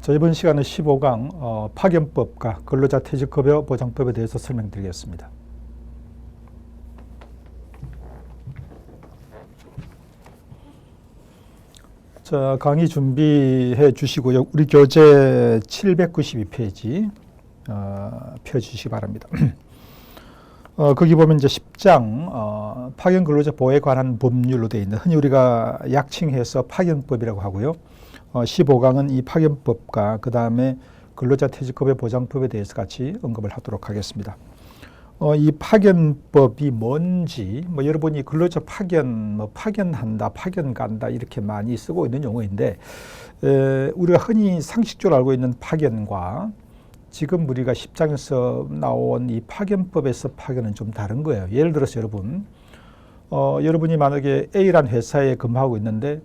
자, 이번 시간은 15강 파견법과 근로자 퇴직급여 보장법에 대해서 설명드리겠습니다. 자, 강의 준비해 주시고요. 우리 교재 792페이지 펴주시기 바랍니다. 거기 보면 이제 10장 파견 근로자 보호에 관한 법률로 되어 있는, 흔히 우리가 약칭해서 파견법이라고 하고요. 15강은 이 파견법과 그 다음에 근로자 퇴직급여 보장법에 대해서 같이 언급을 하도록 하겠습니다. 이 파견법이 뭔지, 여러분이 근로자 파견, 파견한다, 파견 간다 이렇게 많이 쓰고 있는 용어인데, 우리가 흔히 상식적으로 알고 있는 파견과 지금 우리가 10장에서 나온 이 파견법에서 파견은 좀 다른 거예요. 예를 들어서 여러분이 만약에 A라는 회사에 근무하고 있는데,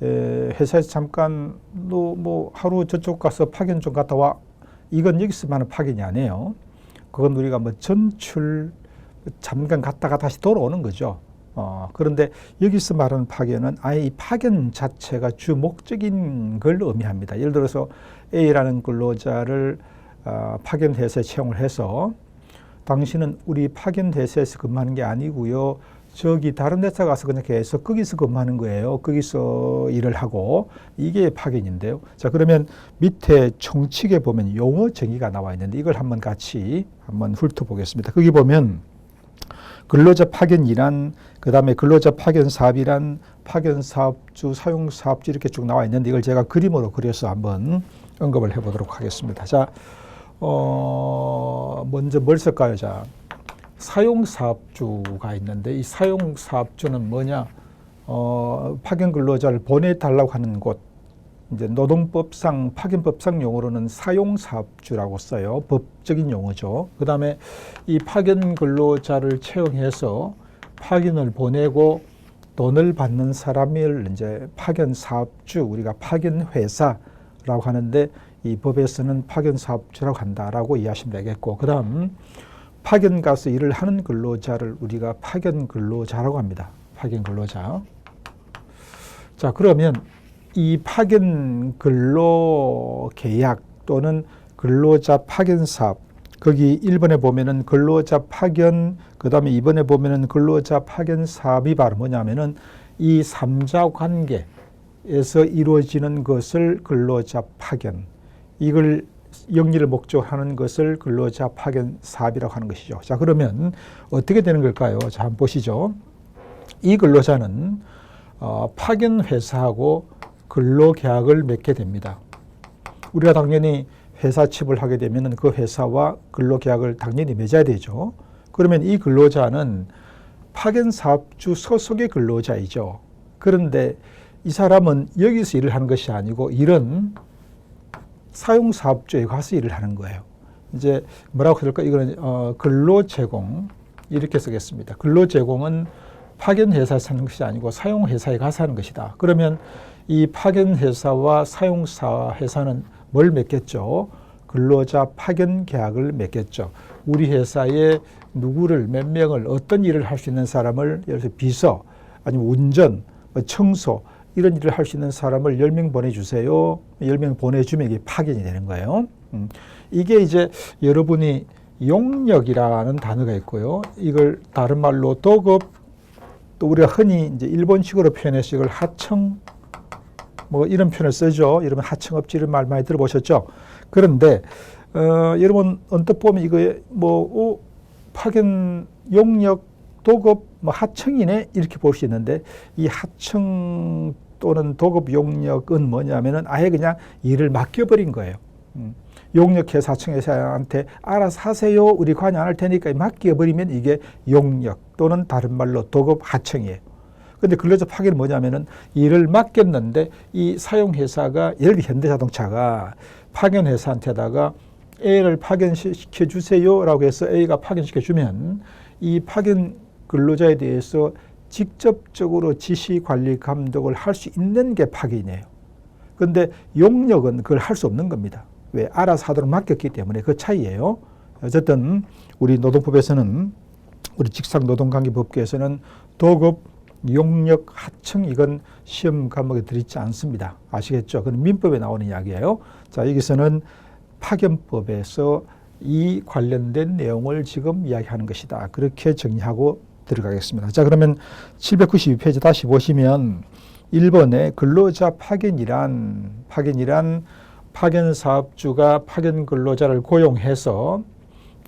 회사에서 잠깐 너 하루 저쪽 가서 파견 좀 갔다 와, 이건 여기서 말하는 파견이 아니에요. 그건 우리가 전출 잠깐 갔다가 다시 돌아오는 거죠. 그런데 여기서 말하는 파견은 아예 이 파견 자체가 주 목적인 걸 의미합니다. 예를 들어서 A라는 근로자를 파견 회사에 채용을 해서, 당신은 우리 파견 회사에서 근무하는 게 아니고요, 저기 다른 회사 가서 그냥 계속 거기서 근무하는 거예요. 거기서 일을 하고, 이게 파견인데요. 자, 그러면 밑에 총칙에 보면 용어 정의가 나와 있는데, 이걸 한번 같이 훑어보겠습니다. 거기 보면 근로자 파견이란, 그 다음에 근로자 파견 사업이란, 파견 사업주, 사용 사업주 이렇게 쭉 나와 있는데, 이걸 제가 그림으로 그려서 한번 언급을 해보도록 하겠습니다. 자, 먼저 뭘 쓸까요? 자, 사용사업주가 있는데, 이 사용사업주는 뭐냐? 파견 근로자를 보내달라고 하는 곳, 이제 노동법상, 파견법상 용어로는 사용사업주라고 써요. 법적인 용어죠. 그 다음에 이 파견 근로자를 채용해서 파견을 보내고 돈을 받는 사람을 이제 파견 사업주, 우리가 파견 회사라고 하는데, 이 법에서는 파견 사업주라고 한다라고 이해하시면 되겠고, 그 다음 파견 가서 일을 하는 근로자를 우리가 파견 근로자라고 합니다. 파견 근로자. 자, 그러면 이 파견 근로 계약 또는 근로자 파견 사업, 거기 1번에 보면은 근로자 파견, 그 다음에 2번에 보면은 근로자 파견 사업이 바로 뭐냐면은 이 3자 관계에서 이루어지는 것을 근로자 파견, 이걸 영리를 목적하는 것을 근로자 파견 사업이라고 하는 것이죠. 자, 그러면 어떻게 되는 걸까요? 자, 한번 보시죠. 이 근로자는 파견 회사하고 근로계약을 맺게 됩니다. 우리가 당연히 회사 취업을 하게 되면 그 회사와 근로계약을 당연히 맺어야 되죠. 그러면 이 근로자는 파견 사업주 소속의 근로자이죠. 그런데 이 사람은 여기서 일을 하는 것이 아니고, 일은 사용사업주에 가서 일을 하는 거예요. 이제 뭐라고 할까? 이거는 근로제공, 이렇게 쓰겠습니다. 근로제공은 파견회사에서 하는 것이 아니고 사용회사에 가서 하는 것이다. 그러면 이 파견회사와 사용사회사는 뭘 맺겠죠? 근로자 파견 계약을 맺겠죠. 우리 회사에 누구를, 몇 명을, 어떤 일을 할 수 있는 사람을, 예를 들어서 비서, 아니면 운전, 청소, 이런 일을 할 수 있는 사람을 10명 보내주세요. 10명 보내주면 이게 파견이 되는 거예요. 이게 이제 여러분이 용역이라는 단어가 있고요. 이걸 다른 말로 도급, 또 우리가 흔히 이제 일본식으로 표현해서 이걸 하청, 이런 표현을 쓰죠. 여러분 하청업체 이런 말 많이 들어보셨죠? 그런데 여러분 언뜻 보면 이거 파견, 용역, 도급, 하청이네 이렇게 볼 수 있는데, 이 하청 또는 도급 용역은 뭐냐면은 아예 그냥 일을 맡겨버린 거예요. 용역회사, 하청회사한테 알아서 하세요, 우리 관여 안 할 테니까 맡겨버리면 이게 용역 또는 다른 말로 도급, 하청이에요. 근데 근로자 파견은 뭐냐면은 일을 맡겼는데, 이 사용회사가, 예를 들어 현대자동차가 파견회사한테다가 A를 파견시켜 주세요 라고 해서 A가 파견시켜 주면, 이 파견 근로자에 대해서 직접적으로 지시, 관리, 감독을 할 수 있는 게 파견이에요. 그런데 용역은 그걸 할 수 없는 겁니다. 왜? 알아서 하도록 맡겼기 때문에. 그 차이예요. 어쨌든 우리 노동법에서는, 우리 직상노동관계법규에서는 도급, 용역, 하청 이건 시험 과목에 들어있지 않습니다. 아시겠죠? 그건 민법에 나오는 이야기예요. 자, 여기서는 파견법에서 이 관련된 내용을 지금 이야기하는 것이다. 그렇게 정리하고 들어가겠습니다. 자, 그러면 792페이지 다시 보시면 1번에 근로자 파견이란 파견사업주가 파견 근로자를 고용해서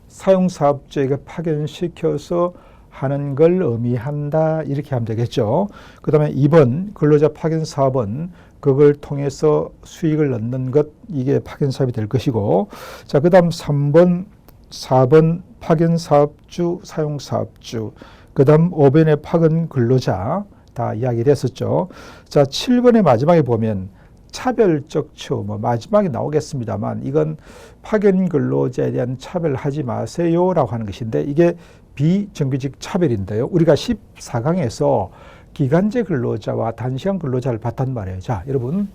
사용사업주에게 파견시켜서 하는 걸 의미한다. 이렇게 하면 되겠죠. 그 다음에 2번 근로자 파견 사업은 그걸 통해서 수익을 얻는 것, 이게 파견 사업이 될 것이고, 자, 그 다음 3번, 4번 파견 사업주, 사용 사업주, 그 다음 5번의 파견 근로자 다 이야기를 했었죠. 자, 7번의 마지막에 보면 차별적 처우, 마지막에 나오겠습니다만 이건 파견 근로자에 대한 차별하지 마세요라고 하는 것인데 이게 비정규직 차별인데요. 우리가 14강에서 기간제 근로자와 단시간 근로자를 봤단 말이에요. 자, 여러분,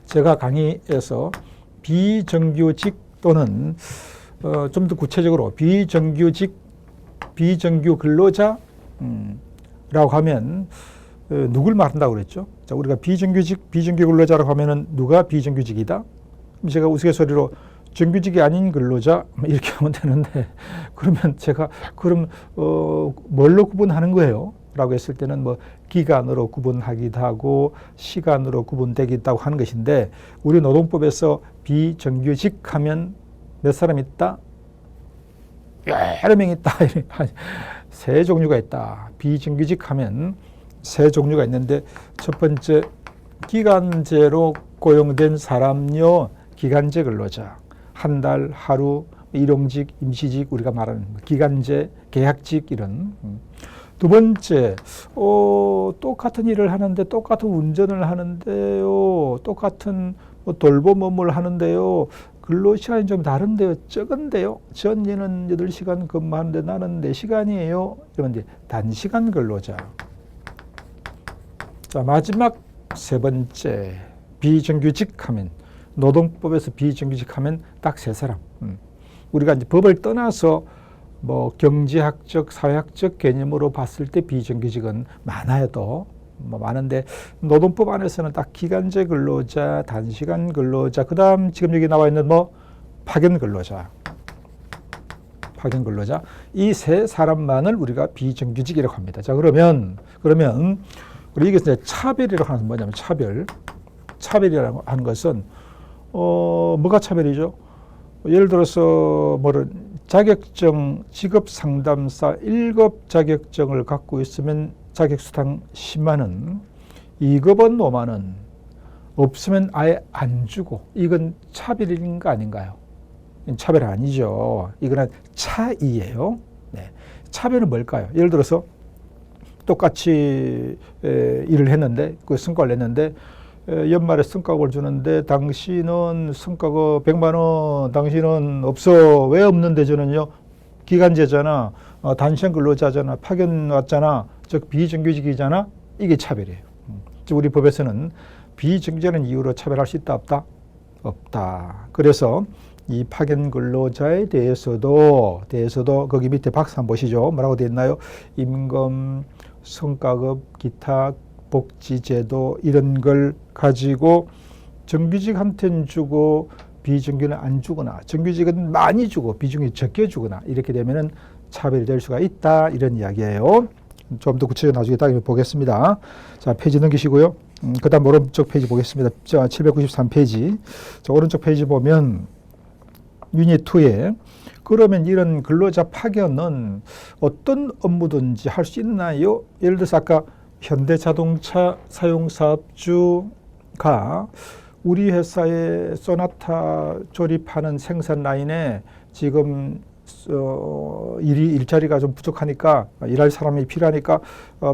제가 강의에서 비정규직 또는 좀 더 구체적으로 비정규 근로자라고 하면 누굴 말한다고 그랬죠? 자, 우리가 비정규 근로자라고 하면은 누가 비정규직이다? 그럼 제가 우스갯소리로 정규직이 아닌 근로자 이렇게 하면 되는데, 그러면 제가 그럼 뭘로 구분하는 거예요? 라고 했을 때는 기간으로 구분하기도 하고 시간으로 구분되기도 하고 하는 것인데, 우리 노동법에서 비정규직 하면 몇 사람 있다? 여러 명 있다. 세 종류가 있다. 비정규직 하면 세 종류가 있는데, 첫 번째 기간제로 고용된 사람요, 기간제 근로자. 한 달, 하루, 일용직, 임시직, 우리가 말하는 기간제, 계약직 이런. 두 번째, 똑같은 일을 하는데 똑같은 운전을 하는데요, 똑같은 돌봄 업무를 하는데요, 근로시간이 좀 다른데요, 적은데요, 전 얘는 8시간 근무하는데 나는 4시간이에요. 이런 이제 단시간 근로자. 자, 마지막 세 번째, 비정규직 하면, 노동법에서 비정규직 하면 딱 세 사람. 우리가 이제 법을 떠나서 경제학적, 사회학적 개념으로 봤을 때 비정규직은 많아요, 또. 많은데, 노동법 안에서는 딱 기간제 근로자, 단시간 근로자, 그 다음 지금 여기 나와 있는 파견 근로자. 이 세 사람만을 우리가 비정규직이라고 합니다. 자, 그러면, 우리 이게 이제 차별이라고 하는 건 뭐냐면, 차별이라고 하는 것은, 뭐가 차별이죠? 예를 들어서, 자격증, 직업 상담사 1급 자격증을 갖고 있으면 자격수당 10만 원, 2급은 5만 원, 없으면 아예 안 주고, 이건 차별인 거 아닌가요? 차별 아니죠. 이거는 차이예요. 네. 차별은 뭘까요? 예를 들어서 똑같이 일을 했는데, 그 성과를 냈는데, 연말에 성과급을 주는데 당신은 성과급 100만 원, 당신은 없어. 왜 없는데 저는요? 기간제잖아, 단시간 근로자잖아, 파견 왔잖아, 즉 비정규직이잖아. 이게 차별이에요. 즉 우리 법에서는 비정규직이라는 이유로 차별할 수 있다, 없다? 없다. 그래서 이 파견 근로자에 대해서도 거기 밑에 박스 한번 보시죠. 뭐라고 되어 있나요? 임금, 성과급, 기타 복지제도 이런 걸 가지고 정규직한테는 주고 비정규는 안 주거나, 정규직은 많이 주고 비정규직 적게 주거나 이렇게 되면은 차별이 될 수가 있다, 이런 이야기예요. 좀 더 구체적으로 나중에 딱 보겠습니다. 자, 페이지 넘기시고요. 그 다음 오른쪽 페이지 보겠습니다. 자, 793페이지. 자, 오른쪽 페이지 보면 유닛 2에 그러면 이런 근로자 파견은 어떤 업무든지 할 수 있나요? 예를 들어서 아까 현대자동차 사용사업주가 우리 회사의 소나타 조립하는 생산 라인에 지금 일자리가 좀 부족하니까, 일할 사람이 필요하니까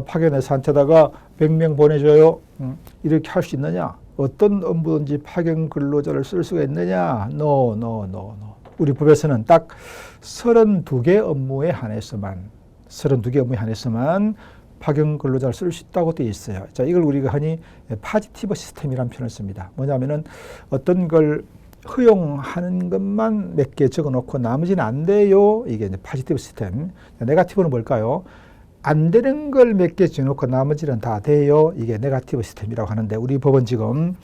파견해서 한테다가 100명 보내줘요. 이렇게 할 수 있느냐? 어떤 업무든지 파견 근로자를 쓸 수가 있느냐? No. 우리 법에서는 딱 32개 업무에 한해서만 파견 근로자를 쓸 수 있다고 되어 있어요. 자, 이걸 우리가 흔히 파지티브 시스템이라는 표현을 씁니다. 뭐냐면은 어떤 걸 허용하는 것만 몇 개 적어 놓고 나머지는 안 돼요. 이게 이제 파지티브 시스템. 네거티브는 뭘까요? 안 되는 걸 몇 개 정해놓고 나머지는 다 돼요. 이게 네거티브 시스템이라고 하는데 우리 법은 지금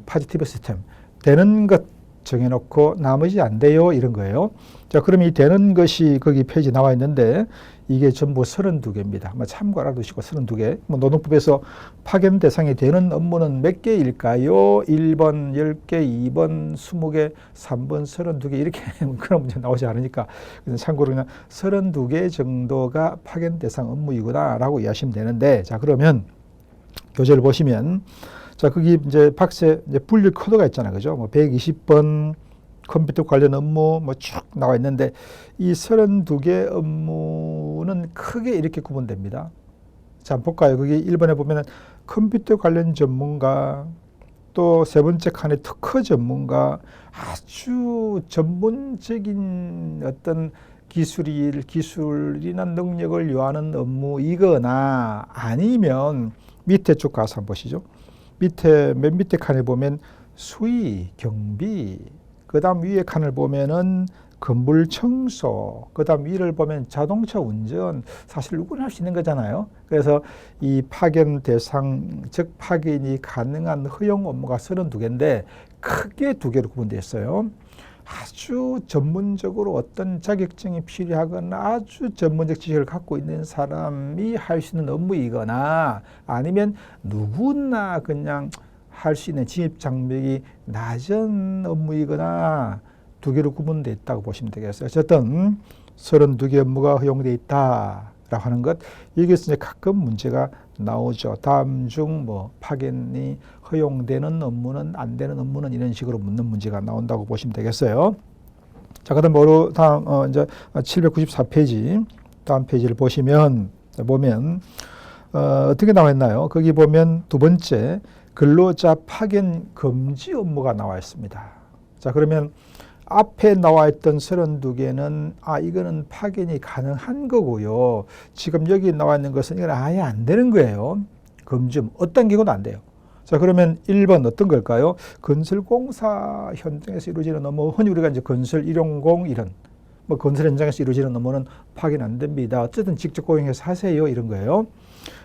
포지티브 시스템, 되는 것 정해놓고 나머지 안 돼요 이런 거예요. 자, 그럼 이 되는 것이 거기 페이지 나와 있는데 이게 전부 32개입니다. 참고 알아두시고 32개. 노동법에서 파견 대상이 되는 업무는 몇 개일까요? 1번 10개, 2번 20개, 3번 32개 이렇게 그런 문제 나오지 않으니까 참고로 그냥 32개 정도가 파견 대상 업무이구나 라고 이해하시면 되는데, 자, 그러면 교재를 보시면 자, 거기 이제 박스에 이제 분류 코드가 있잖아요. 그죠? 120번 컴퓨터 관련 업무 쭉 나와 있는데 이 32개 업무는 크게 이렇게 구분됩니다. 자, 볼까요? 거기 1번에 보면은 컴퓨터 관련 전문가, 또 세 번째 칸에 특허 전문가, 아주 전문적인 어떤 기술이나 능력을 요하는 업무이거나 아니면 밑에 쭉 가서 한번 보시죠. 맨 밑에 칸에 보면 수의, 경비, 그 다음 위에 칸을 보면은 건물 청소, 그 다음 위를 보면 자동차 운전, 사실 누구나 할 수 있는 거잖아요. 그래서 이 파견 대상, 즉 파견이 가능한 허용 업무가 32개인데 크게 두 개로 구분되어 있어요. 아주 전문적으로 어떤 자격증이 필요하거나 아주 전문적 지식을 갖고 있는 사람이 할 수 있는 업무이거나 아니면 누구나 그냥 할 수 있는 진입 장벽이 낮은 업무이거나 두 개로 구분되어 있다고 보시면 되겠어요. 어쨌든 32개 업무가 허용되어 있다라고 하는 것, 여기서 이제 가끔 문제가 나오죠. 다음 중 파견이 허용되는 업무는 안 되는 업무는 이런 식으로 묻는 문제가 나온다고 보시면 되겠어요. 자, 그다음 다음 이제 794페이지 다음 페이지를 보면 어떻게 나와 있나요? 거기 보면 두 번째 근로자 파견 금지 업무가 나와 있습니다. 자, 그러면 앞에 나와 있던 32개는 이거는 파견이 가능한 거고요. 지금 여기 나와 있는 것은 이건 아예 안 되는 거예요. 금지, 어떤 경우도 안 돼요. 자, 그러면 1번 어떤 걸까요? 건설공사 현장에서 이루어지는 업무, 흔히 우리가 이제 건설 일용공 이런 건설 현장에서 이루어지는 업무는 파견 안 됩니다. 어쨌든 직접 고용해서 하세요 이런 거예요.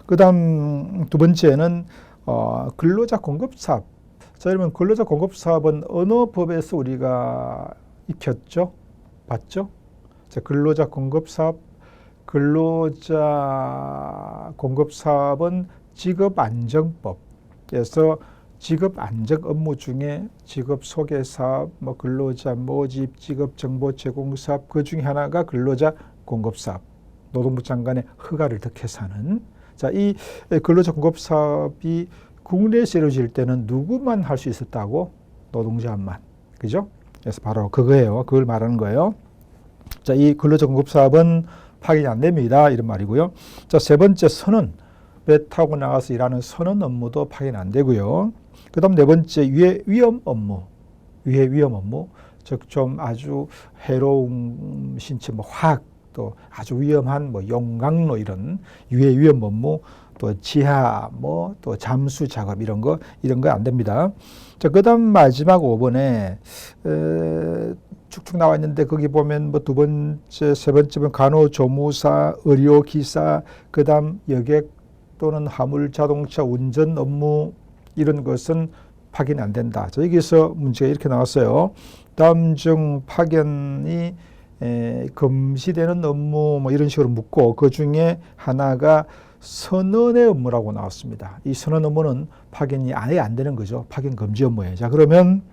그 다음 두 번째는 근로자 공급사업. 자, 그러면 근로자 공급사업은 어느 법에서 우리가 익혔죠? 봤죠? 자, 근로자 공급사업은 직업안정법에서 직업안정 업무 중에 직업소개사업, 근로자 모집, 직업정보 제공사업, 그 중에 하나가 근로자 공급사업. 노동부 장관의 허가를 득해서 하는. 자, 이 근로자 공급사업이 국내에서 이루어질 때는 누구만 할 수 있었다고? 노동자만. 그죠? 그래서 바로 그거예요. 그걸 말하는 거예요. 자, 이 근로자 공급사업은 파견이 안 됩니다. 이런 말이고요. 자, 세 번째 선언. 배 타고 나가서 일하는 선언 업무도 파견이 안 되고요. 그 다음 네 번째 유해 위험 업무. 즉 좀 아주 해로운 신체 화학 또 아주 위험한 용광로 이런 유해 위험 업무, 또 지하 또 잠수 작업 이런 거 안 됩니다. 자, 그다음 마지막 5번에 쭉쭉 나와 있는데 거기 보면 두 번째, 세 번째는 간호조무사, 의료기사, 그다음 여객 또는 화물 자동차 운전 업무 이런 것은 파견이 안 된다. 자, 여기서 문제가 이렇게 나왔어요. 다음 중 파견이 금지되는 업무 이런 식으로 묻고 그 중에 하나가 선언의 업무라고 나왔습니다. 이 선언 업무는 파견이 아예 안 되는 거죠. 파견 금지 업무예요. 자, 그러면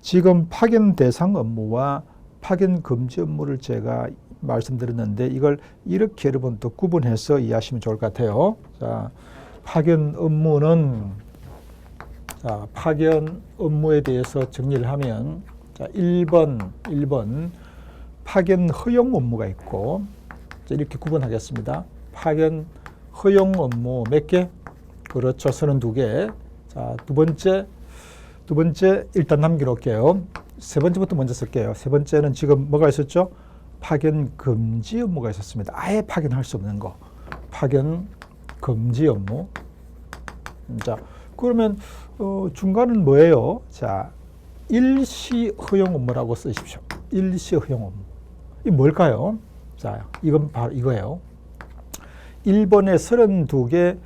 지금 파견 대상 업무와 파견 금지 업무를 제가 말씀드렸는데 이걸 이렇게 여러분 또 구분해서 이해하시면 좋을 것 같아요. 자, 파견 업무에 대해서 정리를 하면 자, 1번 파견 허용 업무가 있고 이렇게 구분하겠습니다. 파견 허용 업무 몇 개? 그렇죠. 32개. 자, 두 번째 일단 남겨놓을게요. 세 번째부터 먼저 쓸게요. 세 번째는 지금 뭐가 있었죠? 파견 금지 업무가 있었습니다. 아예 파견할 수 없는 거. 파견 금지 업무. 자, 그러면 중간은 뭐예요? 자, 일시 허용 업무라고 쓰십시오. 일시 허용 업무. 이 뭘까요? 자, 이건 바로 이거예요. 일본의 32개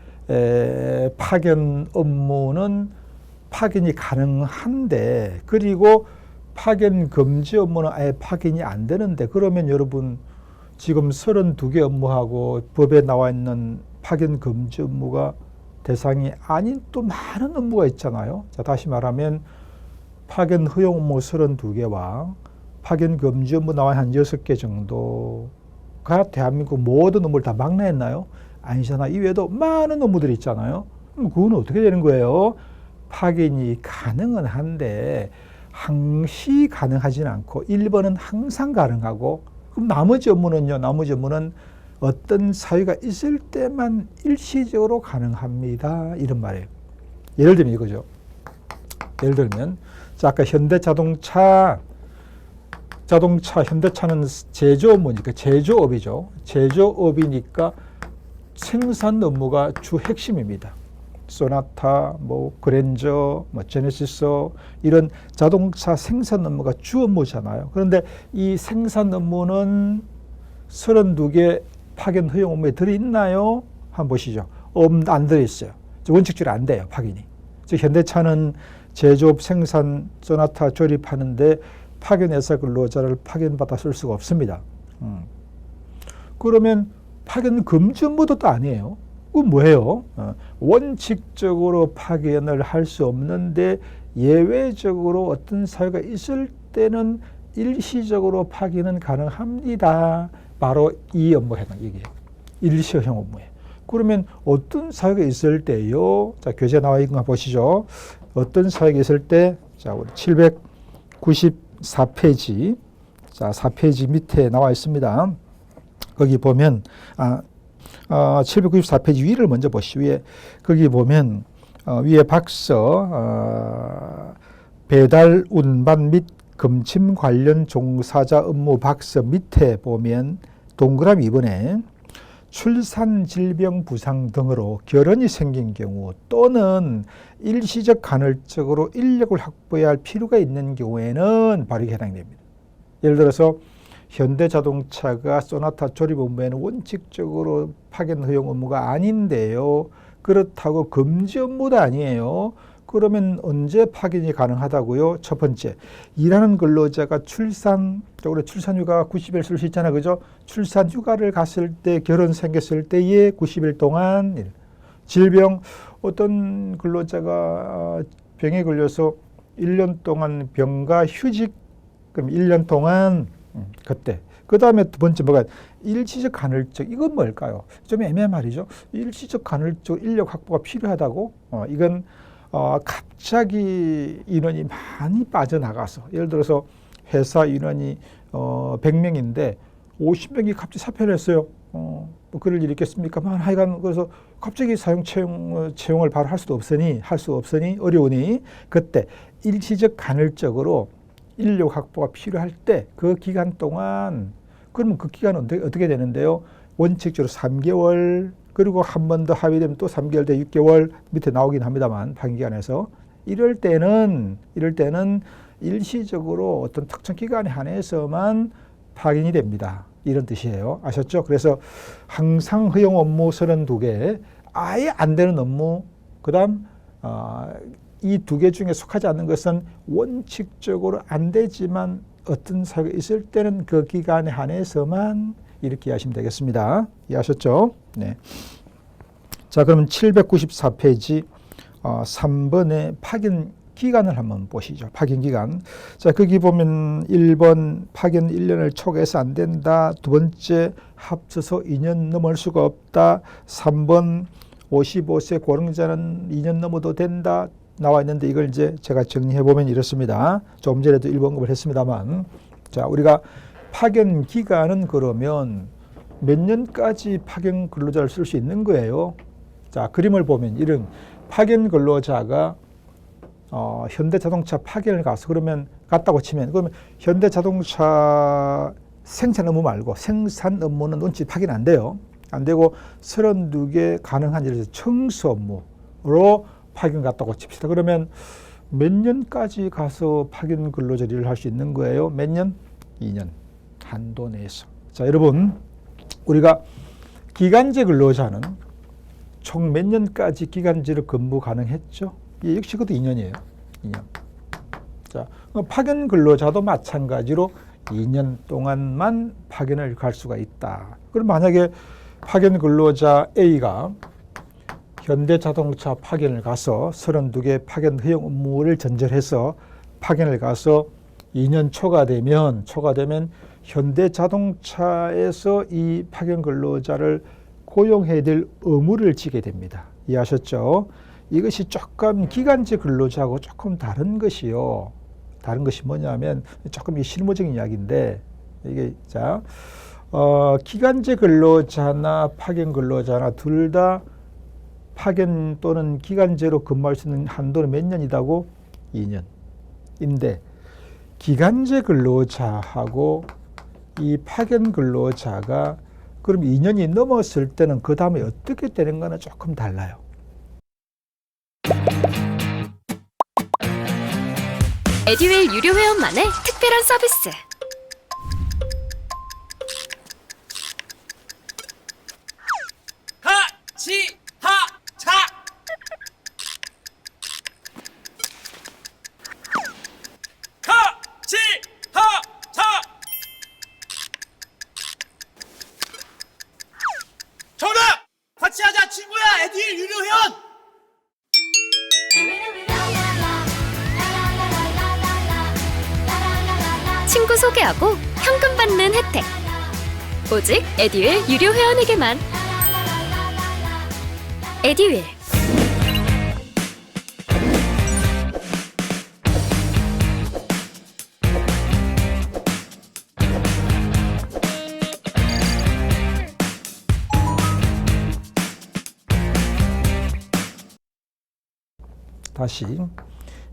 파견 업무는 파견이 가능한데, 그리고 파견 금지 업무는 아예 파견이 안 되는데, 그러면 여러분 지금 32개 업무하고 법에 나와 있는 파견 금지 업무가 대상이 아닌 또 많은 업무가 있잖아요. 자, 다시 말하면 파견 허용 업무 32개와 파견 금지 업무 나와 한 6개 정도가 대한민국 모든 업무를 다 망라했나요? 아니잖아. 이외에도 많은 업무들이 있잖아요. 그럼 그건 어떻게 되는 거예요? 파견이 가능은 한데 항시 가능하지는 않고 1번은 항상 가능하고, 그럼 나머지 업무는요? 나머지 업무는 어떤 사유가 있을 때만 일시적으로 가능합니다. 이런 말이에요. 예를 들면 이거죠. 예를 들면 자, 아까 현대차는 제조 업무니까 제조업이죠. 제조업이니까 생산 업무가 주 핵심입니다. 소나타, 그랜저, 제네시스 이런 자동차 생산 업무가 주 업무잖아요. 그런데 이 생산 업무는 32개 파견 허용 업무에 들어있나요? 한번 보시죠. 안 들어있어요. 원칙적으로 안 돼요, 파견이. 즉 현대차는 제조업, 생산, 소나타 조립하는데 파견 회사 근로자를 파견받아 쓸 수가 없습니다. 그러면 파견 금지 업무도 또 아니에요. 그건 뭐예요? 원칙적으로 파견을 할 수 없는데 예외적으로 어떤 사유가 있을 때는 일시적으로 파견은 가능합니다. 바로 이 업무에 해당 얘기예요. 일시형 업무에. 그러면 어떤 사유가 있을 때요? 자, 교재 나와 있는 거 보시죠. 어떤 사유가 있을 때, 자, 우리 794페이지. 자, 4페이지 밑에 나와 있습니다. 거기 보면, 794페이지 위를 먼저 보시죠. 위에, 거기 보면, 위에 박서, 배달, 운반 및 금침 관련 종사자 업무 박서 밑에 보면 동그라미 2번에 출산, 질병, 부상 등으로 결혼이 생긴 경우 또는 일시적 간헐적으로 인력을 확보해야 할 필요가 있는 경우에는 바로 이게 해당됩니다. 예를 들어서 현대자동차가 소나타 조립 업무에는 원칙적으로 파견 허용 업무가 아닌데요. 그렇다고 금지 업무도 아니에요. 그러면 언제 파견이 가능하다고요? 첫 번째, 일하는 근로자가 출산적으로 출산휴가 90일 쓸 수 있잖아요. 그죠? 출산휴가를 갔을 때, 결혼 생겼을 때에 90일 동안, 질병, 어떤 근로자가 병에 걸려서 1년 동안 병가 휴직, 그럼 1년 동안, 그때. 그 다음에 두 번째 뭐가, 일시적 간헐적, 이건 뭘까요? 좀 애매한 말이죠. 일시적 간헐적 인력 확보가 필요하다고? 이건 갑자기 인원이 많이 빠져나가서, 예를 들어서 회사 인원이 100명인데 50명이 갑자기 사퇴를 했어요. 뭐 그럴 일이 있겠습니까? 하여간 그래서 갑자기 채용을 바로 할 수 없으니 어려우니 그때 일시적 간헐적으로 인력 확보가 필요할 때 그 기간 동안, 그러면 그 기간은 어떻게 되는데요? 원칙적으로 3개월, 그리고 한 번 더 합의되면 또 3개월 대 6개월 밑에 나오긴 합니다만, 파견기간에서. 이럴 때는 일시적으로 어떤 특정 기간에 한해서만 파견이 됩니다. 이런 뜻이에요. 아셨죠? 그래서 항상 허용 업무 32개, 아예 안 되는 업무, 그 다음 이 2개 중에 속하지 않는 것은 원칙적으로 안 되지만 어떤 사유가 있을 때는 그 기간에 한해서만 이렇게 이해하시면 되겠습니다. 이해하셨죠? 네. 자, 그러면 794페이지 3번의 파견 기간을 한번 보시죠. 파견 기간. 자, 거기 보면 1번 파견 1년을 초과해서 안 된다. 두 번째 합쳐서 2년 넘을 수가 없다. 3번 55세 고령자는 2년 넘어도 된다. 나와 있는데 이걸 이제 제가 정리해 보면 이렇습니다. 조금 전에도 1번 언급을 했습니다만, 자, 우리가 파견 기간은 그러면 몇 년까지 파견 근로자를 쓸 수 있는 거예요? 자, 그림을 보면 이런 파견 근로자가 현대자동차 파견을 가서 그러면 갔다고 치면, 그러면 현대자동차 생산 업무 말고 생산 업무는 원칙 파견 안 돼요. 안 되고 32개 가능한 예를 들어서 청소 업무로 파견 갔다고 칩시다. 그러면 몇 년까지 가서 파견 근로자 일을 할 수 있는 거예요? 몇 년? 2년. 한도 내에서. 자, 여러분, 우리가 기간제 근로자는 총 몇 년까지 기간제로 근무 가능했죠? 예, 역시 그것도 2년이에요. 2년. 자, 파견 근로자도 마찬가지로 2년 동안만 파견을 갈 수가 있다. 그럼 만약에 파견 근로자 A가 현대자동차 파견을 가서 32개 파견 허용 업무를 전zel해서 파견을 가서 2년 초가 되면 현대자동차에서 이 파견 근로자를 고용해야 될 의무를 지게 됩니다. 이해하셨죠? 이것이 조금 기간제 근로자하고 조금 다른 것이요. 다른 것이 뭐냐면 조금 실무적인 이야기인데 이게 자 기간제 근로자나 파견 근로자나 둘 다 파견 또는 기간제로 근무할 수 있는 한도는 몇 년이다고? 2년인데 기간제 근로자하고 이 파견 근로자가 그럼 2년이 넘었을 때는 그 다음에 어떻게 되는가는 조금 달라요. 에듀윌 유료 회원만의 특별한 서비스. 하치하차 하치하차 정답! 같이 하자 친구야 에듀윌 유료 회원! 친구 소개하고 현금 받는 혜택. 오직 에듀윌 유료 회원에게만. 에듀윌. 다시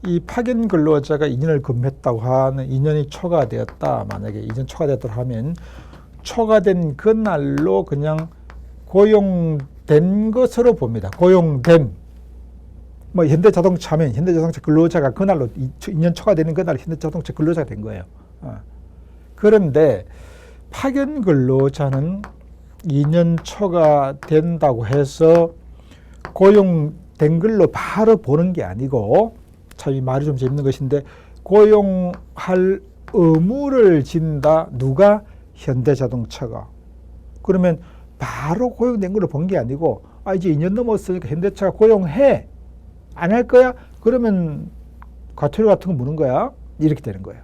이 파견 근로자가 2년을 근무했다고 하는 2년이 초과되었다. 만약에 2년 초과되었다 하면 초과된 그날로 그냥 고용된 것으로 봅니다. 고용된 뭐 현대자동차면 현대자동차 근로자가 그날로 2년 초과되는 그날 현대자동차 근로자가 된 거예요. 그런데 파견 근로자는 2년 초과된다고 해서 고용된 걸로 바로 보는 게 아니고 참 이 말이 좀 재밌는 것인데 고용할 의무를 진다. 누가? 현대자동차가. 그러면 바로 고용된 걸로 본 게 아니고 이제 2년 넘었으니까 현대차가 고용해. 안 할 거야? 그러면 과태료 같은 거 무는 거야. 이렇게 되는 거예요.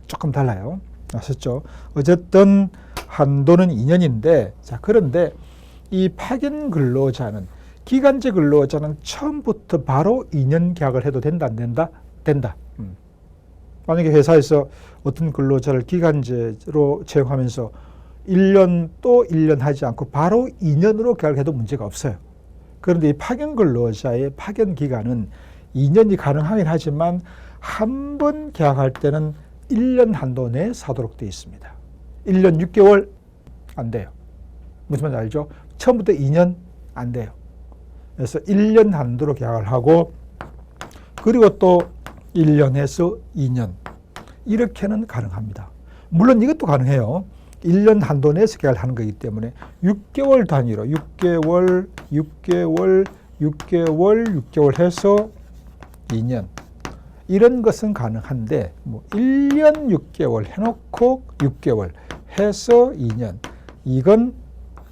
조금 달라요. 아셨죠? 어쨌든 한도는 2년인데 자 그런데 이 파견 근로자는 기간제 근로자는 처음부터 바로 2년 계약을 해도 된다, 안 된다? 된다. 만약에 회사에서 어떤 근로자를 기간제로 채용하면서 1년 또 1년 하지 않고 바로 2년으로 계약을 해도 문제가 없어요. 그런데 이 파견 근로자의 파견 기간은 2년이 가능하긴 하지만 한 번 계약할 때는 1년 한도 내에 사도록 되어 있습니다. 1년 6개월 안 돼요. 무슨 말인지 알죠? 처음부터 2년 안 돼요. 그래서 1년 한도로 계약을 하고 그리고 또 1년에서 2년 이렇게는 가능합니다. 물론 이것도 가능해요. 1년 한도 내에서 계약을 하는 거기 때문에 6개월 단위로 6개월 해서 2년 이런 것은 가능한데 뭐 1년 6개월 해놓고 6개월 해서 2년 이건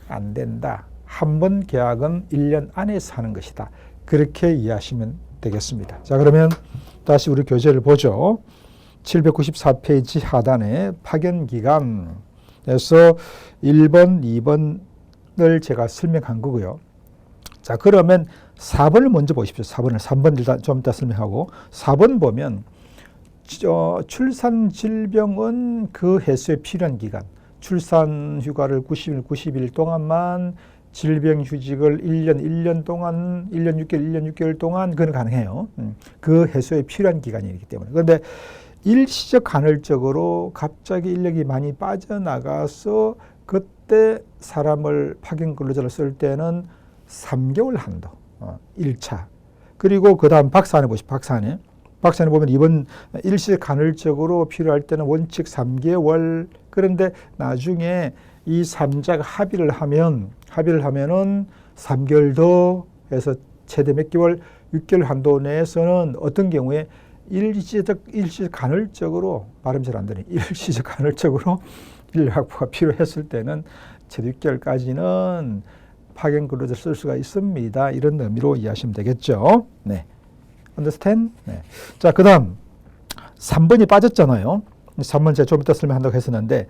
안 된다. 한 번 계약은 1년 안에서 하는 것이다. 그렇게 이해하시면 되겠습니다. 자 그러면 다시 우리 교재를 보죠. 794페이지 하단에 파견기간에서 1번, 2번을 제가 설명한 거고요. 자 그러면 4번을 먼저 보십시오. 4번을 3번 일단 좀 이따 설명하고 4번 보면 출산 질병은 그 해소에 필요한 기간 출산 휴가를 90일 동안만 질병휴직을 1년 동안 1년 6개월 동안 그건 가능해요. 그 해소에 필요한 기간이기 때문에. 그런데 일시적 간헐적으로 갑자기 인력이 많이 빠져나가서 그때 사람을 파견 근로자를 쓸 때는 3개월 한도 1차. 그리고 그 다음 박스 안에 보십시오. 박스 안에 보면 이번 일시적 간헐적으로 필요할 때는 원칙 3개월. 그런데 나중에 이 3자가 합의를 하면은 3개월 더 해서 최대 몇 개월, 6개월 한도 내에서는 어떤 경우에 일시적 간헐적으로, 발음 잘 안 되네. 일시적 간헐적으로 인력 확보가 필요했을 때는 최대 6개월까지는 파견 근로자를 쓸 수가 있습니다. 이런 의미로 이해하시면 되겠죠. 네. Understand? 네. 자, 그 다음 3번이 빠졌잖아요. 3번 제가 좀 이따 설명한다고 했었는데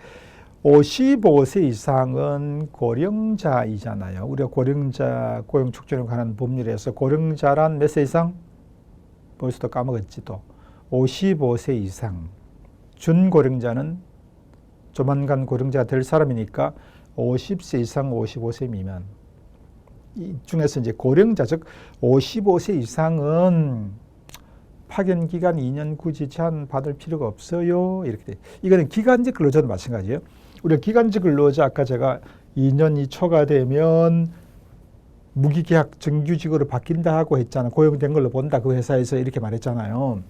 55세 이상은 고령자이잖아요. 우리가 고령자 고용 촉진에 관한 법률에서 고령자란 몇 세 이상? 벌써도 까먹었지 또. 55세 이상. 준고령자는 조만간 고령자가 될 사람이니까 50세 이상 55세 미만. 이 중에서 이제 고령자, 즉 55세 이상은 파견 기간 2년 굳이 제한 받을 필요가 없어요. 이렇게 돼. 이거는 기간직 근로자도 마찬가지예요. 우리가 기간직 근로자 아까 제가 2년이 초과되면 무기계약 정규직으로 바뀐다 하고 했잖아요. 고용된 걸로 본다. 그 회사에서 이렇게 말했잖아요.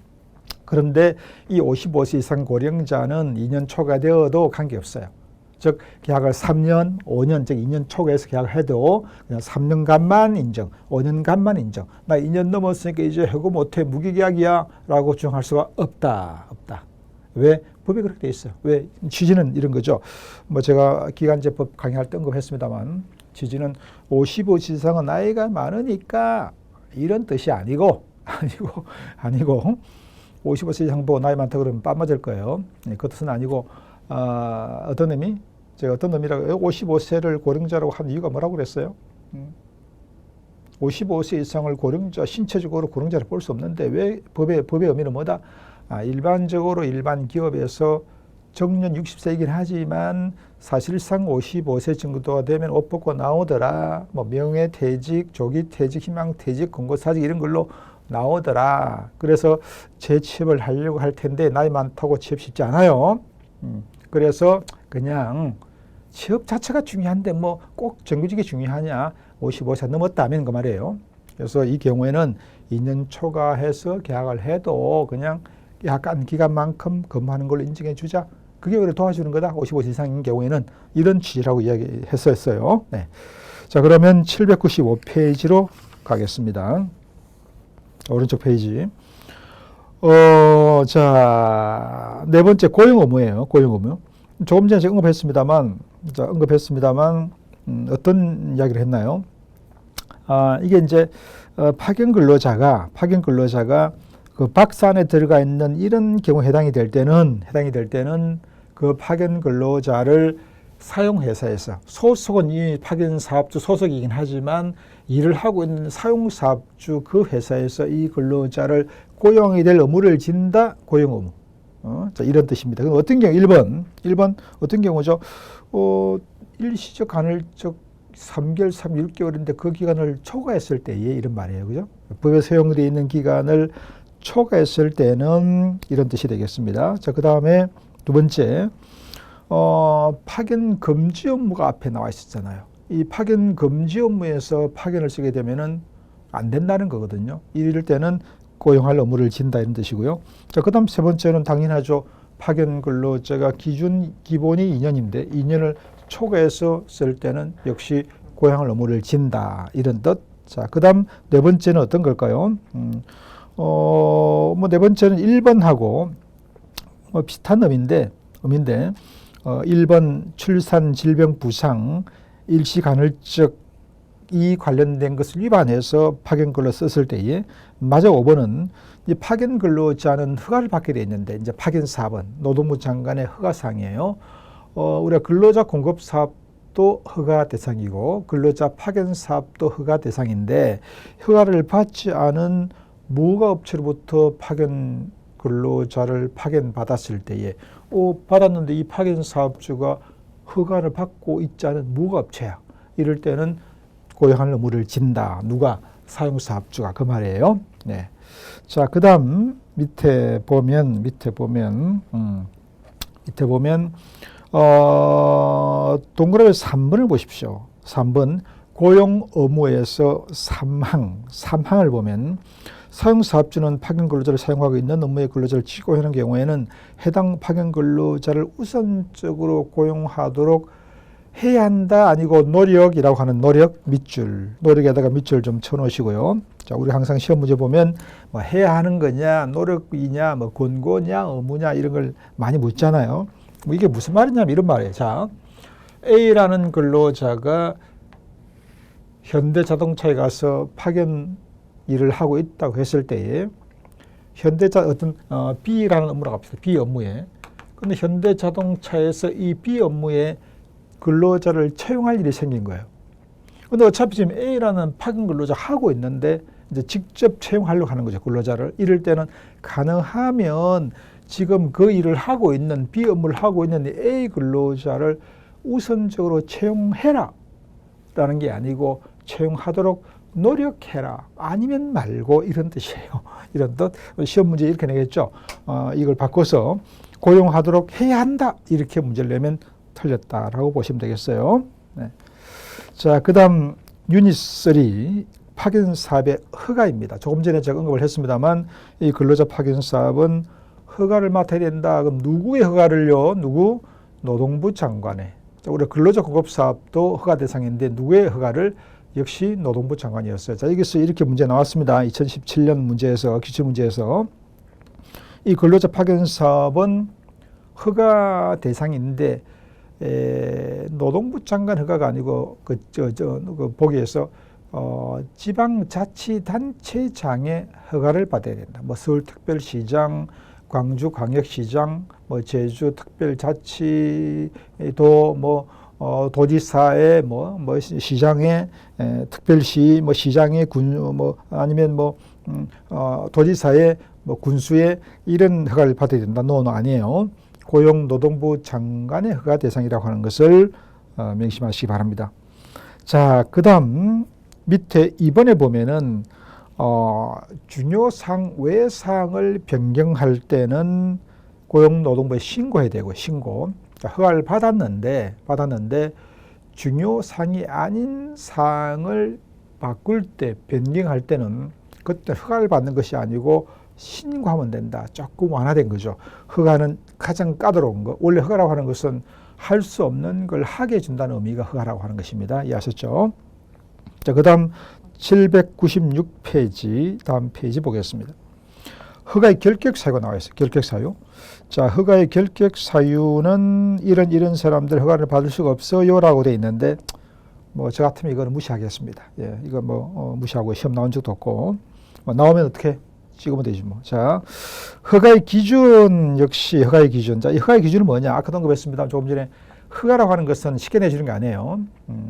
그런데 이 55세 이상 고령자는 2년 초과되어도 관계없어요. 즉 계약을 3년, 5년, 즉 2년 초과해서 계약을 해도 그냥 3년간만 인정, 5년간만 인정. 나 2년 넘었으니까 이제 해고 못해, 무기계약이야 라고 주장할 수가 없다. 왜? 법에 그렇게 돼 있어요. 왜? 취지는 이런 거죠. 뭐 제가 기간제법 강의할 때 언급했습니다만 취지는 55세 이상은 나이가 많으니까 이런 뜻이 아니고 55세 이상 보고 나이 많다 그러면 뺨 맞을 거예요. 그 뜻은 아니고 어떤 의미? 제가 어떤 의미라고 55세를 고령자라고 한 이유가 뭐라고 그랬어요? 55세 이상을 고령자, 신체적으로 고령자를 볼 수 없는데 왜 법의 의미는 뭐다? 일반적으로 일반 기업에서 정년 60세이긴 하지만 사실상 55세 정도가 되면 옷 벗고 나오더라. 뭐 명예퇴직, 조기퇴직, 희망퇴직, 권고사직 이런 걸로 나오더라. 그래서 재취업을 하려고 할 텐데 나이 많다고 취업 쉽지 않아요. 그래서 그냥 취업 자체가 중요한데 뭐 꼭 정규직이 중요하냐. 55세 넘었다면 그 말이에요. 그래서 이 경우에는 2년 초과해서 계약을 해도 그냥 약간 기간만큼 근무하는 걸로 인정해 주자. 그게 오히려 도와주는 거다. 55세 이상인 경우에는 이런 취지라고 이야기했었어요. 네. 자, 그러면 795페이지로 가겠습니다. 오른쪽 페이지. 자, 네 번째 고용 의무예요. 고용 의무. 조금 전에 제가 언급했습니다만 어떤 이야기를 했나요? 이게 이제 파견 근로자가 그 박스 안에 들어가 있는 이런 경우에 해당이 될 때는 그 파견 근로자를 사용회사에서 소속은 이 파견 사업주 소속이긴 하지만 일을 하고 있는 사용사업주 그 회사에서 이 근로자를 고용이 될 의무를 진다. 고용 의무. 자, 이런 뜻입니다. 그럼 어떤 경우 1번 어떤 경우죠? 일시적 간헐적 3개월, 3, 6개월인데 그 기간을 초과했을 때에 이런 말이에요. 그죠? 법에 사용되어 있는 기간을 초과했을 때는 이런 뜻이 되겠습니다. 자, 그 다음에 두 번째, 파견 금지 업무가 앞에 나와 있었잖아요. 이 파견 금지 업무에서 파견을 쓰게 되면은 안 된다는 거거든요. 이럴 때는 고용할 의무를 진다 이런 뜻이고요. 자, 그 다음 세 번째는 당연하죠. 파견 근로자가 기본이 2년인데 2년을 초과해서 쓸 때는 역시 고용할 의무를 진다 이런 뜻. 자, 그 다음 네 번째는 어떤 걸까요? 뭐 네 번째는 1번하고 뭐 비슷한 의미인데 1번 출산, 질병, 부상, 일시 간헐적 이 관련된 것을 위반해서 파견 근로 썼을 때에 마저 5번은 이 파견 근로자는 허가를 받게 돼 있는데 이제 파견 사업은 노동부 장관의 허가사항이에요. 우리가 근로자 공급 사업도 허가 대상이고 근로자 파견 사업도 허가 대상인데 허가를 받지 않은 무허가 업체로부터 파견 근로자를 파견받았을 때에 받았는데 이 파견 사업주가 허가를 받고 있지 않은 무허가 업체야. 이럴 때는 고용할 의무를 진다. 누가? 사용사업주가 그 말이에요. 네. 자, 그 다음 밑에 보면 동그라미 3번을 보십시오. 3번 고용 의무에서 3항을 보면 사용사업주는 파견 근로자를 사용하고 있는 업무의 근로자를 취고하는 경우에는 해당 파견 근로자를 우선적으로 고용하도록 해야 한다 아니고 노력이라고 하는 노력 밑줄, 노력에다가 밑줄 좀 쳐놓으시고요. 자, 우리 항상 시험 문제 보면 뭐 해야 하는 거냐, 노력이냐, 뭐 권고냐, 의무냐 이런 걸 많이 묻잖아요. 뭐 이게 무슨 말이냐면 이런 말이에요. 자, A라는 근로자가 현대자동차에 가서 파견 일을 하고 있다고 했을 때에 현대자 어떤 B라는 업무라고 합시다. B 업무에. 근데 현대자동차에서 이 B 업무에 근로자를 채용할 일이 생긴 거예요. 근데 어차피 지금 A라는 파견 근로자 하고 있는데 이제 직접 채용하려고 하는 거죠. 근로자를. 이럴 때는 가능하면 지금 그 일을 하고 있는 B 업무를 하고 있는 A 근로자를 우선적으로 채용해라 라는 게 아니고 채용하도록 노력해라 아니면 말고 이런 뜻이에요. 이런 뜻. 시험 문제 이렇게 내겠죠. 이걸 바꿔서 고용하도록 해야 한다 이렇게 문제를 내면 틀렸다라고 보시면 되겠어요. 네. 자, 그 다음 유닛 3 파견 사업의 허가입니다. 조금 전에 제가 언급을 했습니다만 이 근로자 파견 사업은 허가를 맡아야 된다. 그럼 누구의 허가를요? 누구? 노동부 장관의. 자, 우리 근로자 공급 사업도 허가 대상인데 누구의 허가를? 역시 노동부 장관이었어요. 자, 여기서 이렇게 문제 나왔습니다. 2017년 문제에서 기출 문제에서 이 근로자 파견 사업은 허가 대상인데 노동부 장관 허가가 아니고 그 보기에서 지방자치단체장의 허가를 받아야 된다. 뭐 서울특별시장, 광주광역시장, 뭐 제주특별자치도 뭐 도지사의 뭐 시장의 특별시 뭐 시장의 군 뭐 아니면 뭐 도지사의 뭐 군수의 이런 허가를 받아야 된다. 노는 아니에요. 고용노동부 장관의 허가 대상이라고 하는 것을 명심하시기 바랍니다. 자, 그다음 밑에 2번에 보면은 중요사항 외사항을 변경할 때는 고용노동부에 신고해야 되고 신고. 자, 허가를 받았는데 중요사항이 아닌 사항을 바꿀 때 변경할 때는 그때 허가를 받는 것이 아니고 신고하면 된다. 조금 완화된 거죠. 허가는 가장 까다로운 거. 원래 허가라고 하는 것은 할 수 없는 걸 하게 해준다는 의미가 허가라고 하는 것입니다. 이해하셨죠? 자, 그 다음 796페이지 다음 페이지 보겠습니다. 허가의 결격 사유가 나와 있어요. 결격 사유. 자, 허가의 결격 사유는 이런 사람들 허가를 받을 수가 없어요라고 돼 있는데 뭐 저 같으면 이거는 무시하겠습니다. 예, 이거 뭐 무시하고 시험 나온 적도 없고 뭐 나오면 어떻게 찍으면 되지 뭐. 자, 허가의 기준 역시 허가의 기준. 자, 이 허가의 기준은 뭐냐? 아까도 언급했습니다. 조금 전에 허가라고 하는 것은 쉽게 내주는 게 아니에요.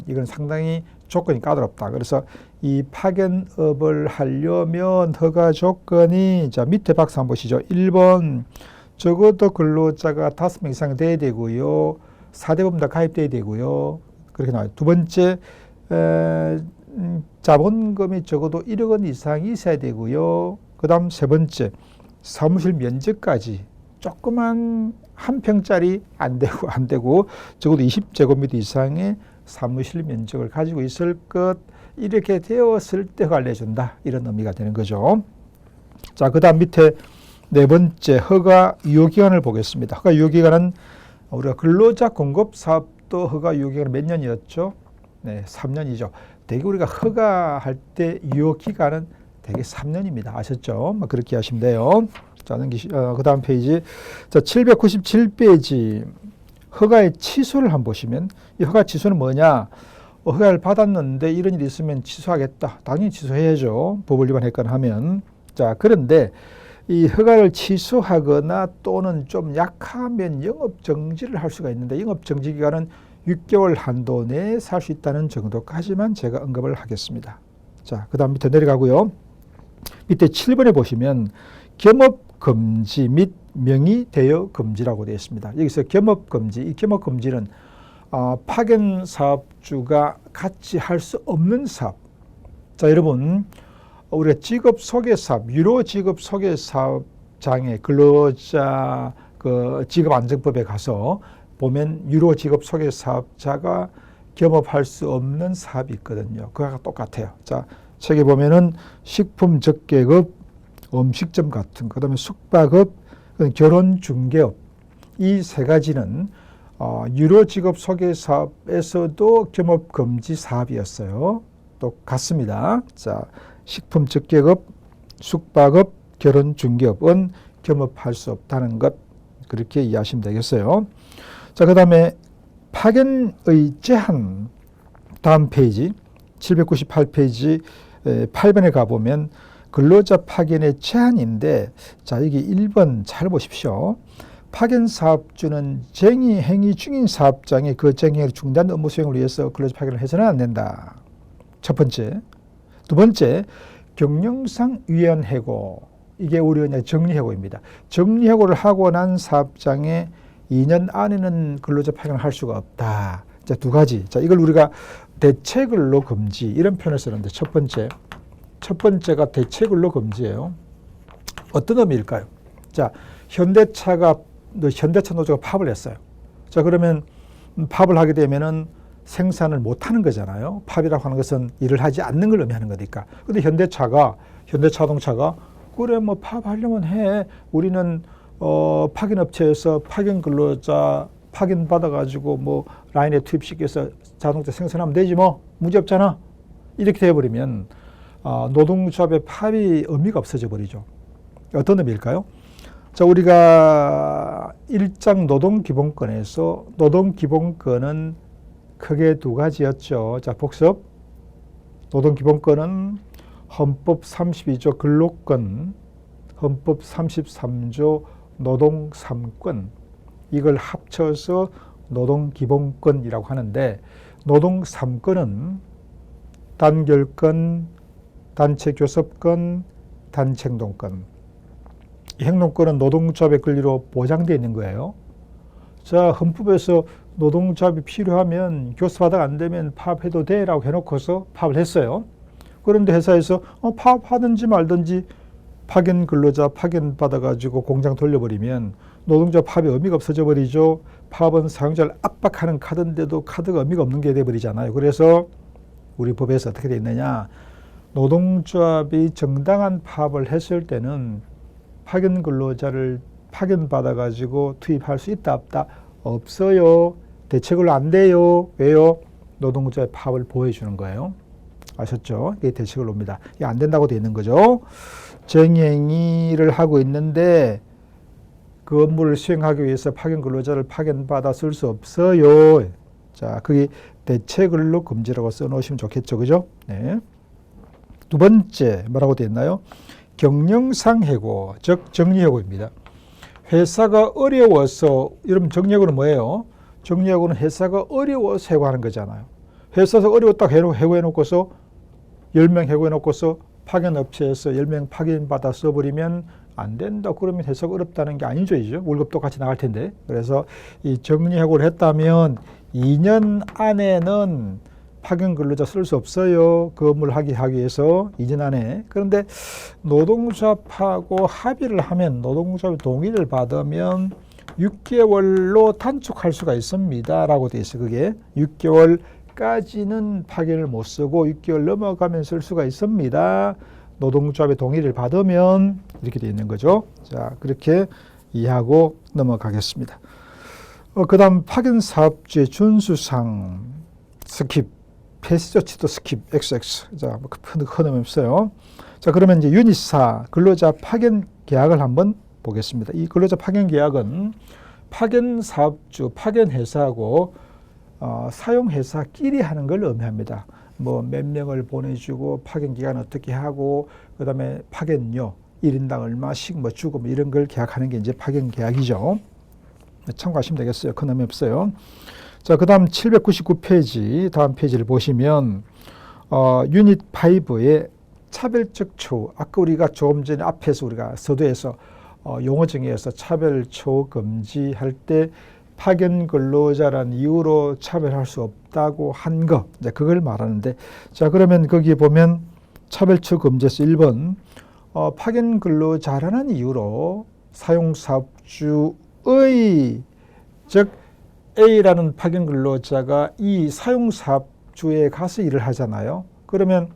이건 상당히 조건이 까다롭다. 그래서 이 파견업을 하려면 허가 조건이 자 밑에 박스 한번 보시죠. 1번 적어도 근로자가 5명 이상 돼야 되고요. 4대보험 다 가입돼야 되고요. 그렇게 나와요. 두 번째 자본금이 적어도 1억 원 이상이 있어야 되고요. 그 다음 세 번째 사무실 면적까지 조그만 한 평짜리 안 되고 적어도 20제곱미터 이상의 사무실 면적을 가지고 있을 것 이렇게 되었을 때 허가를 내준다 이런 의미가 되는 거죠. 자, 그 다음 밑에 네 번째 허가 유효기간을 보겠습니다. 허가 유효기간은 우리가 근로자 공급 사업도 허가 유효기간은 몇 년이었죠? 네, 3년이죠. 대개 우리가 허가할 때 유효기간은 대개 3년입니다. 아셨죠? 그렇게 하시면 돼요. 자, 그 다음 페이지. 자, 797페이지. 허가의 취소를 한번 보시면, 이 허가 취소는 뭐냐? 허가를 받았는데 이런 일이 있으면 취소하겠다. 당연히 취소해야죠. 법을 위반했거나 하면. 자, 그런데 이 허가를 취소하거나 또는 좀 약하면 영업정지를 할 수가 있는데, 영업정지 기간은 6개월 한도 내에 살 수 있다는 정도까지만 제가 언급을 하겠습니다. 자, 그 다음 밑에 내려가고요. 밑에 7번에 보시면 겸업금지 및 명의대여 금지라고 되어 있습니다. 여기서 겸업금지, 이 겸업금지는 파견 사업주가 같이 할 수 없는 사업. 자, 여러분, 우리가 직업 소개 사업, 유료 직업 소개 사업장에 근로자 그 직업 안정법에 가서 보면 유료 직업 소개 사업자가 겸업할 수 없는 사업이 있거든요. 그거가 똑같아요. 자, 책에 보면은 식품 적개업, 음식점 같은 거, 그다음에 숙박업, 결혼 중개업 이 세 가지는 유료직업 소개사업에서도 겸업금지 사업이었어요. 똑같습니다. 자, 식품적계급, 숙박업, 결혼중개업은 겸업할 수 없다는 것 그렇게 이해하시면 되겠어요. 자, 그 다음에 파견의 제한 다음 페이지 798페이지 8번에 가보면 근로자 파견의 제한인데 자, 여기 1번 잘 보십시오. 파견 사업주는 쟁의 행위 중인 사업장에 그 쟁의를 중단 업무 수행을 위해서 근로자 파견을 해서는 안 된다. 첫 번째. 두 번째, 경영상 위헌 해고. 이게 우리 정리해고입니다. 정리해고를 하고 난 사업장에 2년 안에는 근로자 파견을 할 수가 없다. 자, 두 가지. 자, 이걸 우리가 대체근로 금지 이런 표현을 쓰는데 첫 번째가 대체근로 금지예요. 어떤 의미일까요? 자, 현대차 노조가 파업을 했어요. 자, 그러면 파업을 하게 되면은 생산을 못 하는 거잖아요. 파업이라고 하는 것은 일을 하지 않는 걸 의미하는 거니까. 근데 현대자동차가 그래 뭐 파업하려면 해. 우리는 파견 업체에서 파견 근로자 파견 받아가지고 뭐 라인에 투입시켜서 자동차 생산하면 되지 뭐 문제 없잖아. 이렇게 되어버리면 노동조합의 파업이 의미가 없어져 버리죠. 어떤 의미일까요? 자, 우리가 1장 노동기본권에서 노동기본권은 크게 두 가지였죠. 자, 복습. 노동기본권은 헌법 32조 근로권, 헌법 33조 노동 3권 이걸 합쳐서 노동기본권이라고 하는데 노동 3권은 단결권, 단체교섭권, 단체행동권. 이 행동권은 노동조합의 권리로 보장되어 있는 거예요. 자, 헌법에서 노동조합이 필요하면 교섭하다가 안 되면 파업해도 돼라고 해놓고서 파업을 했어요. 그런데 회사에서 파업하든지 말든지 파견 근로자 파견 받아가지고 공장 돌려버리면 노동조합 파업의 의미가 없어져 버리죠. 파업은 사용자를 압박하는 카드인데도 카드가 의미가 없는 게 돼버리잖아요. 그래서 우리 법에서 어떻게 되어 있느냐. 노동조합이 정당한 파업을 했을 때는 파견 근로자를 파견 받아가지고 투입할 수 있다 없다? 없어요. 대책을 안 돼요. 왜요? 노동조합의 파업을 보호해주는 거예요. 아셨죠? 이게 대책근로입니다. 이게 안 된다고 되어 있는 거죠. 쟁행위를 하고 있는데 그 업무를 수행하기 위해서 파견 근로자를 파견받아 쓸 수 없어요. 자, 그게 대체근로 금지라고 써놓으시면 좋겠죠. 그죠? 네. 두 번째 뭐라고 되어 있나요? 경영상 해고, 즉 정리해고입니다. 회사가 어려워서, 여러분 정리해고는 뭐예요? 정리해고는 회사가 어려워서 해고하는 거잖아요. 회사에서 어려웠다고 해고해놓고서 10명 해고해놓고서 파견업체에서 10명 파견받아 써버리면 안 된다. 그러면 회사가 어렵다는 게 아니죠. 이제 월급도 같이 나갈 텐데. 그래서 이 정리해고를 했다면 2년 안에는 파견 근로자 쓸 수 없어요. 그 업무를 하기 위해서 2년 안에. 그런데 노동조합하고 합의를 하면 노동조합의 동의를 받으면 6개월로 단축할 수가 있습니다. 라고 돼 있어요. 그게 6개월까지는 파견을 못 쓰고 6개월 넘어가면 쓸 수가 있습니다. 노동조합의 동의를 받으면 이렇게 돼 있는 거죠. 자, 그렇게 이해하고 넘어가겠습니다. 그 다음 파견사업주의 준수상 스킵, 패스조치도 스킵, XX. 자, 뭐 큰 의미 없어요. 자, 그러면 이제 유닛4 근로자 파견 계약을 한번 보겠습니다. 이 근로자 파견 계약은 파견사업주, 파견회사하고 사용회사끼리 하는 걸 의미합니다. 뭐 몇 명을 보내주고 파견 기간 어떻게 하고 그다음에 파견료 1인당 얼마씩 뭐 주고 뭐 이런 걸 계약하는 게 이제 파견 계약이죠. 참고하시면 되겠어요. 큰 의미 없어요. 자, 그다음 799페이지 다음 페이지를 보시면 유닛 5의 차별적 처우. 아까 우리가 조금 전에 앞에서 우리가 서두에서 용어 정의에서 차별 처우 금지할 때 파견 근로자란 이유로 차별할 수 없다고 한 거, 이제 그걸 말하는데, 자, 그러면 거기에 보면 차별처 금지에서 1번, 파견 근로자라는 이유로 사용사업주의, 즉, A라는 파견 근로자가 이 사용사업주에 가서 일을 하잖아요. 그러면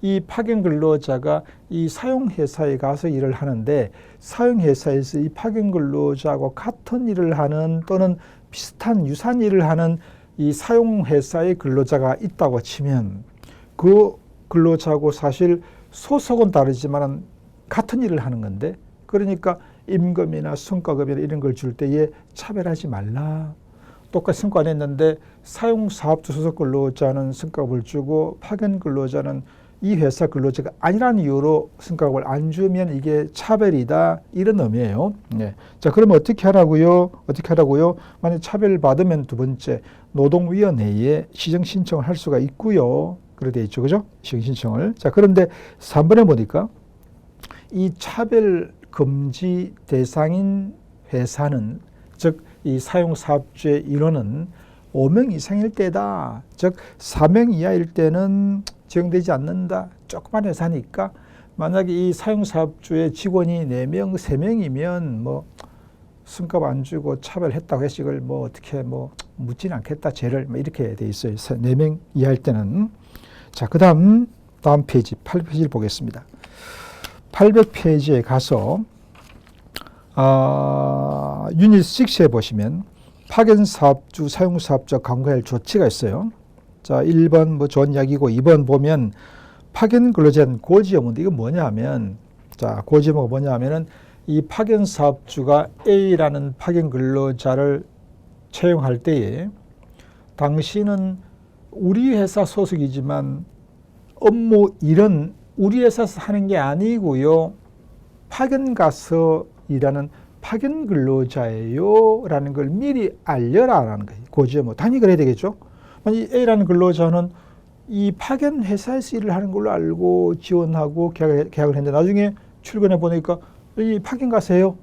이 파견 근로자가 이 사용회사에 가서 일을 하는데 사용회사에서 이 파견 근로자하고 같은 일을 하는 또는 비슷한 유사한 일을 하는 이 사용회사의 근로자가 있다고 치면 그 근로자하고 사실 소속은 다르지만 같은 일을 하는 건데 그러니까 임금이나 성과급이나 이런 걸 줄 때에 차별하지 말라. 똑같이 성과 냈는데 사용사업주 소속 근로자는 성과급을 주고 파견 근로자는 이 회사 근로자가 아니라는 이유로 성과급을 안 주면 이게 차별이다. 이런 의미예요. 네. 자, 그러면 어떻게 하라고요? 만약 차별받으면 두 번째 노동위원회에 시정 신청을 할 수가 있고요. 그렇게 돼 있죠. 그죠? 시정 신청을. 자, 그런데 3번에 보니까 이 차별 금지 대상인 회사는 즉 이 사용사업주의 인원은 5명 이상일 때다. 즉 4명 이하일 때는 적용되지 않는다. 조그만 회사니까 만약에 이 사용사업주의 직원이 4명, 3명이면 뭐 성과급 안 주고 차별했다고 해서 이걸 뭐 어떻게 뭐 묻지는 않겠다. 죄를 뭐 이렇게 돼 있어요. 4명 이하일 때는. 자, 다음 페이지 800페이지를 보겠습니다. 800페이지에 가서 유닛 6에 보시면 파견사업주, 사용사업자 강구해야 할 조치가 있어요. 자, 1번 뭐 좋은 이야기고 2번 보면 파견 근로자는 고지의무인데 이건 뭐냐 하면 자, 고지의무가 뭐냐 하면은 이 파견사업주가 A라는 파견 근로자를 채용할 때에 당신은 우리 회사 소속이지만 업무 일은 우리 회사에서 하는 게 아니고요. 파견 가서 일하는 파견 근로자예요. 라는 걸 미리 알려라. 라는 거예요. 고지의무. 당연히 그래야 되겠죠. 만약 A라는 근로자는 이 파견 회사에서 일을 하는 걸로 알고 지원하고 계약을 했는데 나중에 출근해 보니까 이 파견 가세요.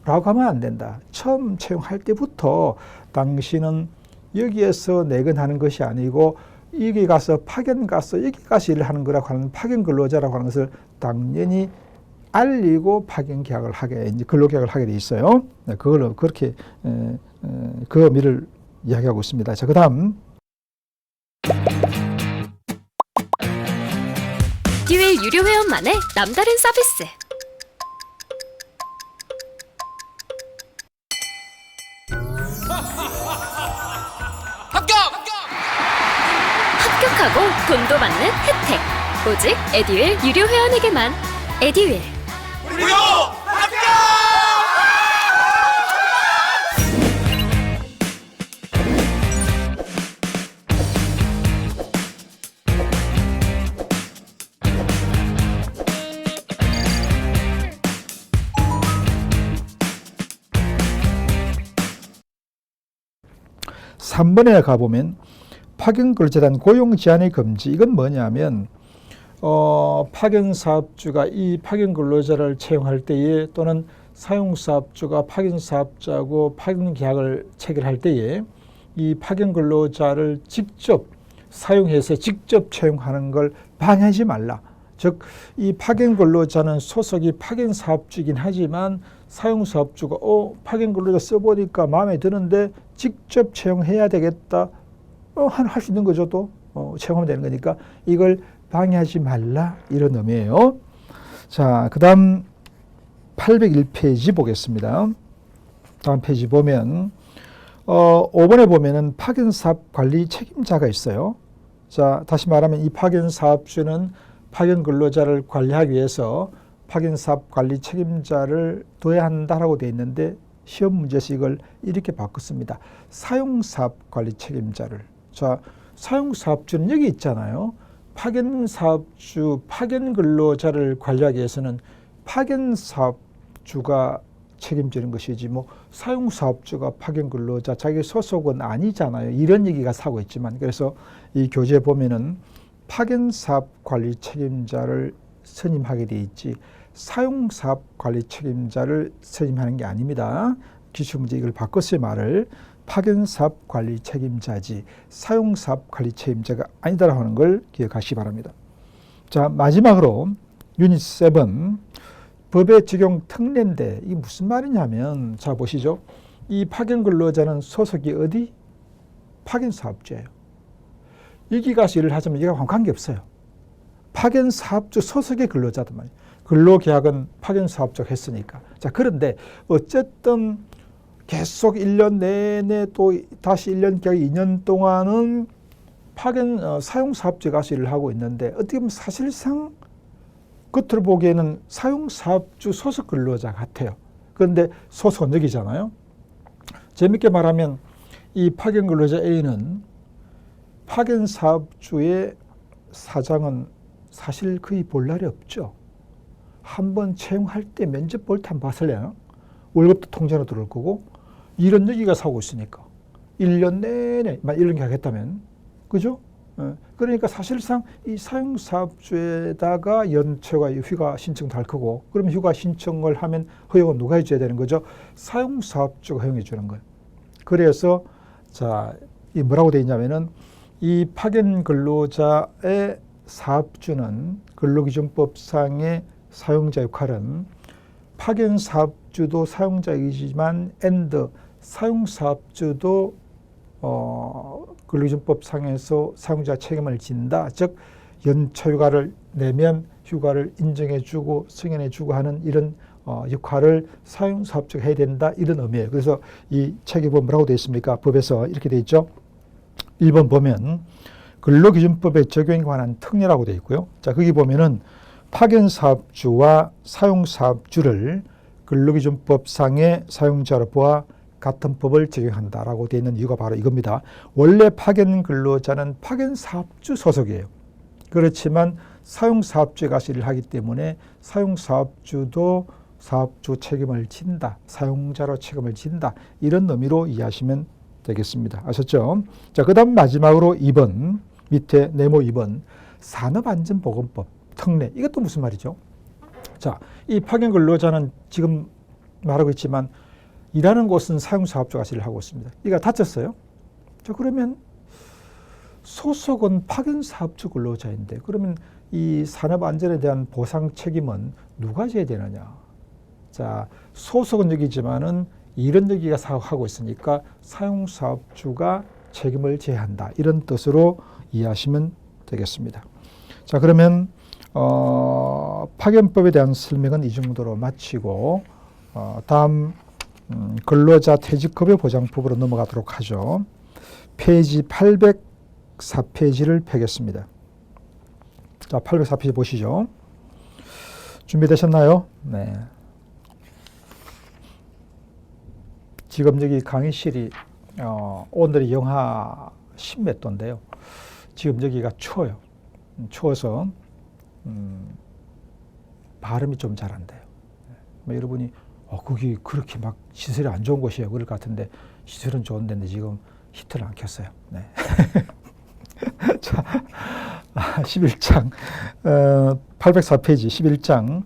라고 하면 안 된다. 처음 채용할 때부터 당신은 여기에서 내근하는 것이 아니고 여기 가서 파견 가서 여기 가서 일을 하는 거라고 하는 파견 근로자라고 하는 것을 당연히 알리고 파견 계약을 하게 이제 근로 계약을 하게 돼 있어요. 네, 그걸 그렇게 그 의미를 이야기하고 있습니다. 자, 그다음 듀얼 유료 회원만의 남다른 서비스. 합격하고 돈도 받는 혜택. 오직 에듀윌 유료 회원에게만. 에듀윌. 무료 합격! 3번에 가보면 파견 근로자단 고용 제한의 금지. 이건 뭐냐면 파견사업주가 이 파견 근로자를 채용할 때에 또는 사용사업주가 파견사업자하고 파견 계약을 체결할 때에 이 파견 근로자를 직접 사용해서 직접 채용하는 걸 방해하지 말라. 즉, 이 파견 근로자는 소속이 파견사업주이긴 하지만 사용사업주가 파견 근로자 써보니까 마음에 드는데 직접 채용해야 되겠다. 할 수 있는 거죠. 또 채용하면 되는 거니까 이걸 방해하지 말라. 이런 의미예요. 자, 그 다음 801페이지 보겠습니다. 다음 페이지 보면 5번에 보면은 파견사업 관리 책임자가 있어요. 자, 다시 말하면 이 파견사업주는 파견 근로자를 관리하기 위해서 파견사업 관리 책임자를 둬야 한다라고 되어 있는데 시험 문제에서 이걸 이렇게 바꿨습니다. 사용사업 관리 책임자를. 자, 사용사업주는 여기 있잖아요. 파견사업주, 파견 근로자를 관리하기 위해서는 파견사업주가 책임지는 것이지 뭐 사용사업주가 파견 근로자 자기 소속은 아니잖아요. 이런 얘기가 사고 있지만 그래서 이 교재에 보면은 파견사업 관리 책임자를 선임하게 돼 있지 사용사업 관리 책임자를 선임하는 게 아닙니다. 기출문제 이걸 바꿨어요. 말을. 파견사업 관리 책임자지 사용사업 관리 책임자가 아니다라고 하는 걸 기억하시기 바랍니다. 자, 마지막으로 유닛 7 법의 적용 특례인데 이게 무슨 말이냐면 자 보시죠. 이 파견 근로자는 소속이 어디? 파견사업주예요. 여기 가서 일을 하자면 얘가 관계없어요. 파견사업주 소속의 근로자단 말이에요. 근로계약은 파견사업주가 했으니까. 자, 그런데 어쨌든 계속 1년 내내 또 다시 1년 계약 2년 동안은 사용사업주에 가서 일을 하고 있는데 어떻게 보면 사실상 겉으로 보기에는 사용사업주 소속 근로자 같아요. 그런데 소속은 여기잖아요. 재밌게 말하면 이 파견 근로자 A는 파견 사업주의 사장은 사실 거의 볼 날이 없죠. 한번 채용할 때 면접 볼 때 한 봤을래요. 월급도 통장으로 들어올 거고 일은 여기가 사고 있으니까 1년 내내 이런 게 하겠다면 그죠? 그러니까 사실상 이 사용사업주에다가 연초가 휴가 신청도 할 거고 그러면 휴가 신청을 하면 허용은 누가 해줘야 되는 거죠? 사용사업주가 허용해 주는 거예요. 그래서 자, 이 뭐라고 되어 있냐면은 이 파견 근로자의 사업주는 근로기준법상의 사용자 역할은 파견 사업주도 사용자이지만 사용사업주도 근로기준법상에서 사용자 책임을 진다. 즉 연초휴가를 내면 휴가를 인정해주고 승인해주고 하는 이런 역할을 사용사업주가 해야 된다. 이런 의미예요. 그래서 이 책에 보면 뭐라고 되어 있습니까? 법에서 이렇게 되어 있죠. 1번 보면 근로기준법의 적용에 관한 특례라고 되어 있고요. 자, 거기 보면은 파견사업주와 사용사업주를 근로기준법상의 사용자로 보아 같은 법을 적용한다라고 되어 있는 이유가 바로 이겁니다. 원래 파견 근로자는 파견사업주 소속이에요. 그렇지만 사용사업주에 가서 일을 하기 때문에 사용사업주도 사업주 책임을 진다. 사용자로 책임을 진다. 이런 의미로 이해하시면 되겠습니다. 아셨죠? 자, 그 다음 마지막으로 2번, 밑에 네모 2번, 산업안전보건법 특례. 이것도 무슨 말이죠? 자, 이 파견 근로자는 지금 말하고 있지만 일하는 곳은 사용사업주가 일을 하고 있습니다. 이가 다쳤어요. 자, 그러면 소속은 파견사업주 근로자인데 그러면 이 산업안전에 대한 보상 책임은 누가 져야 되느냐? 자, 소속은 여기지만은 일은 여기가 하고 있으니까 사용사업주가 책임을 져야 한다. 이런 뜻으로 이해하시면 되겠습니다. 자, 그러면 파견법에 대한 설명은 이 정도로 마치고 다음 근로자 퇴직급여 보장법으로 넘어가도록 하죠. 페이지 804페이지를 펴겠습니다. 자, 804페이지 보시죠. 준비되셨나요? 네. 지금 여기 강의실이 오늘이 영하 10몇 도인데요. 지금 여기가 추워요. 추워서 발음이 좀 잘 안 돼요. 여러분이 거기 그렇게 막 시설이 안 좋은 곳이에요. 그럴 것 같은데 시설은 좋은 데인데 지금 히터를 안 켰어요. 네. 자, 11장 804페이지 11장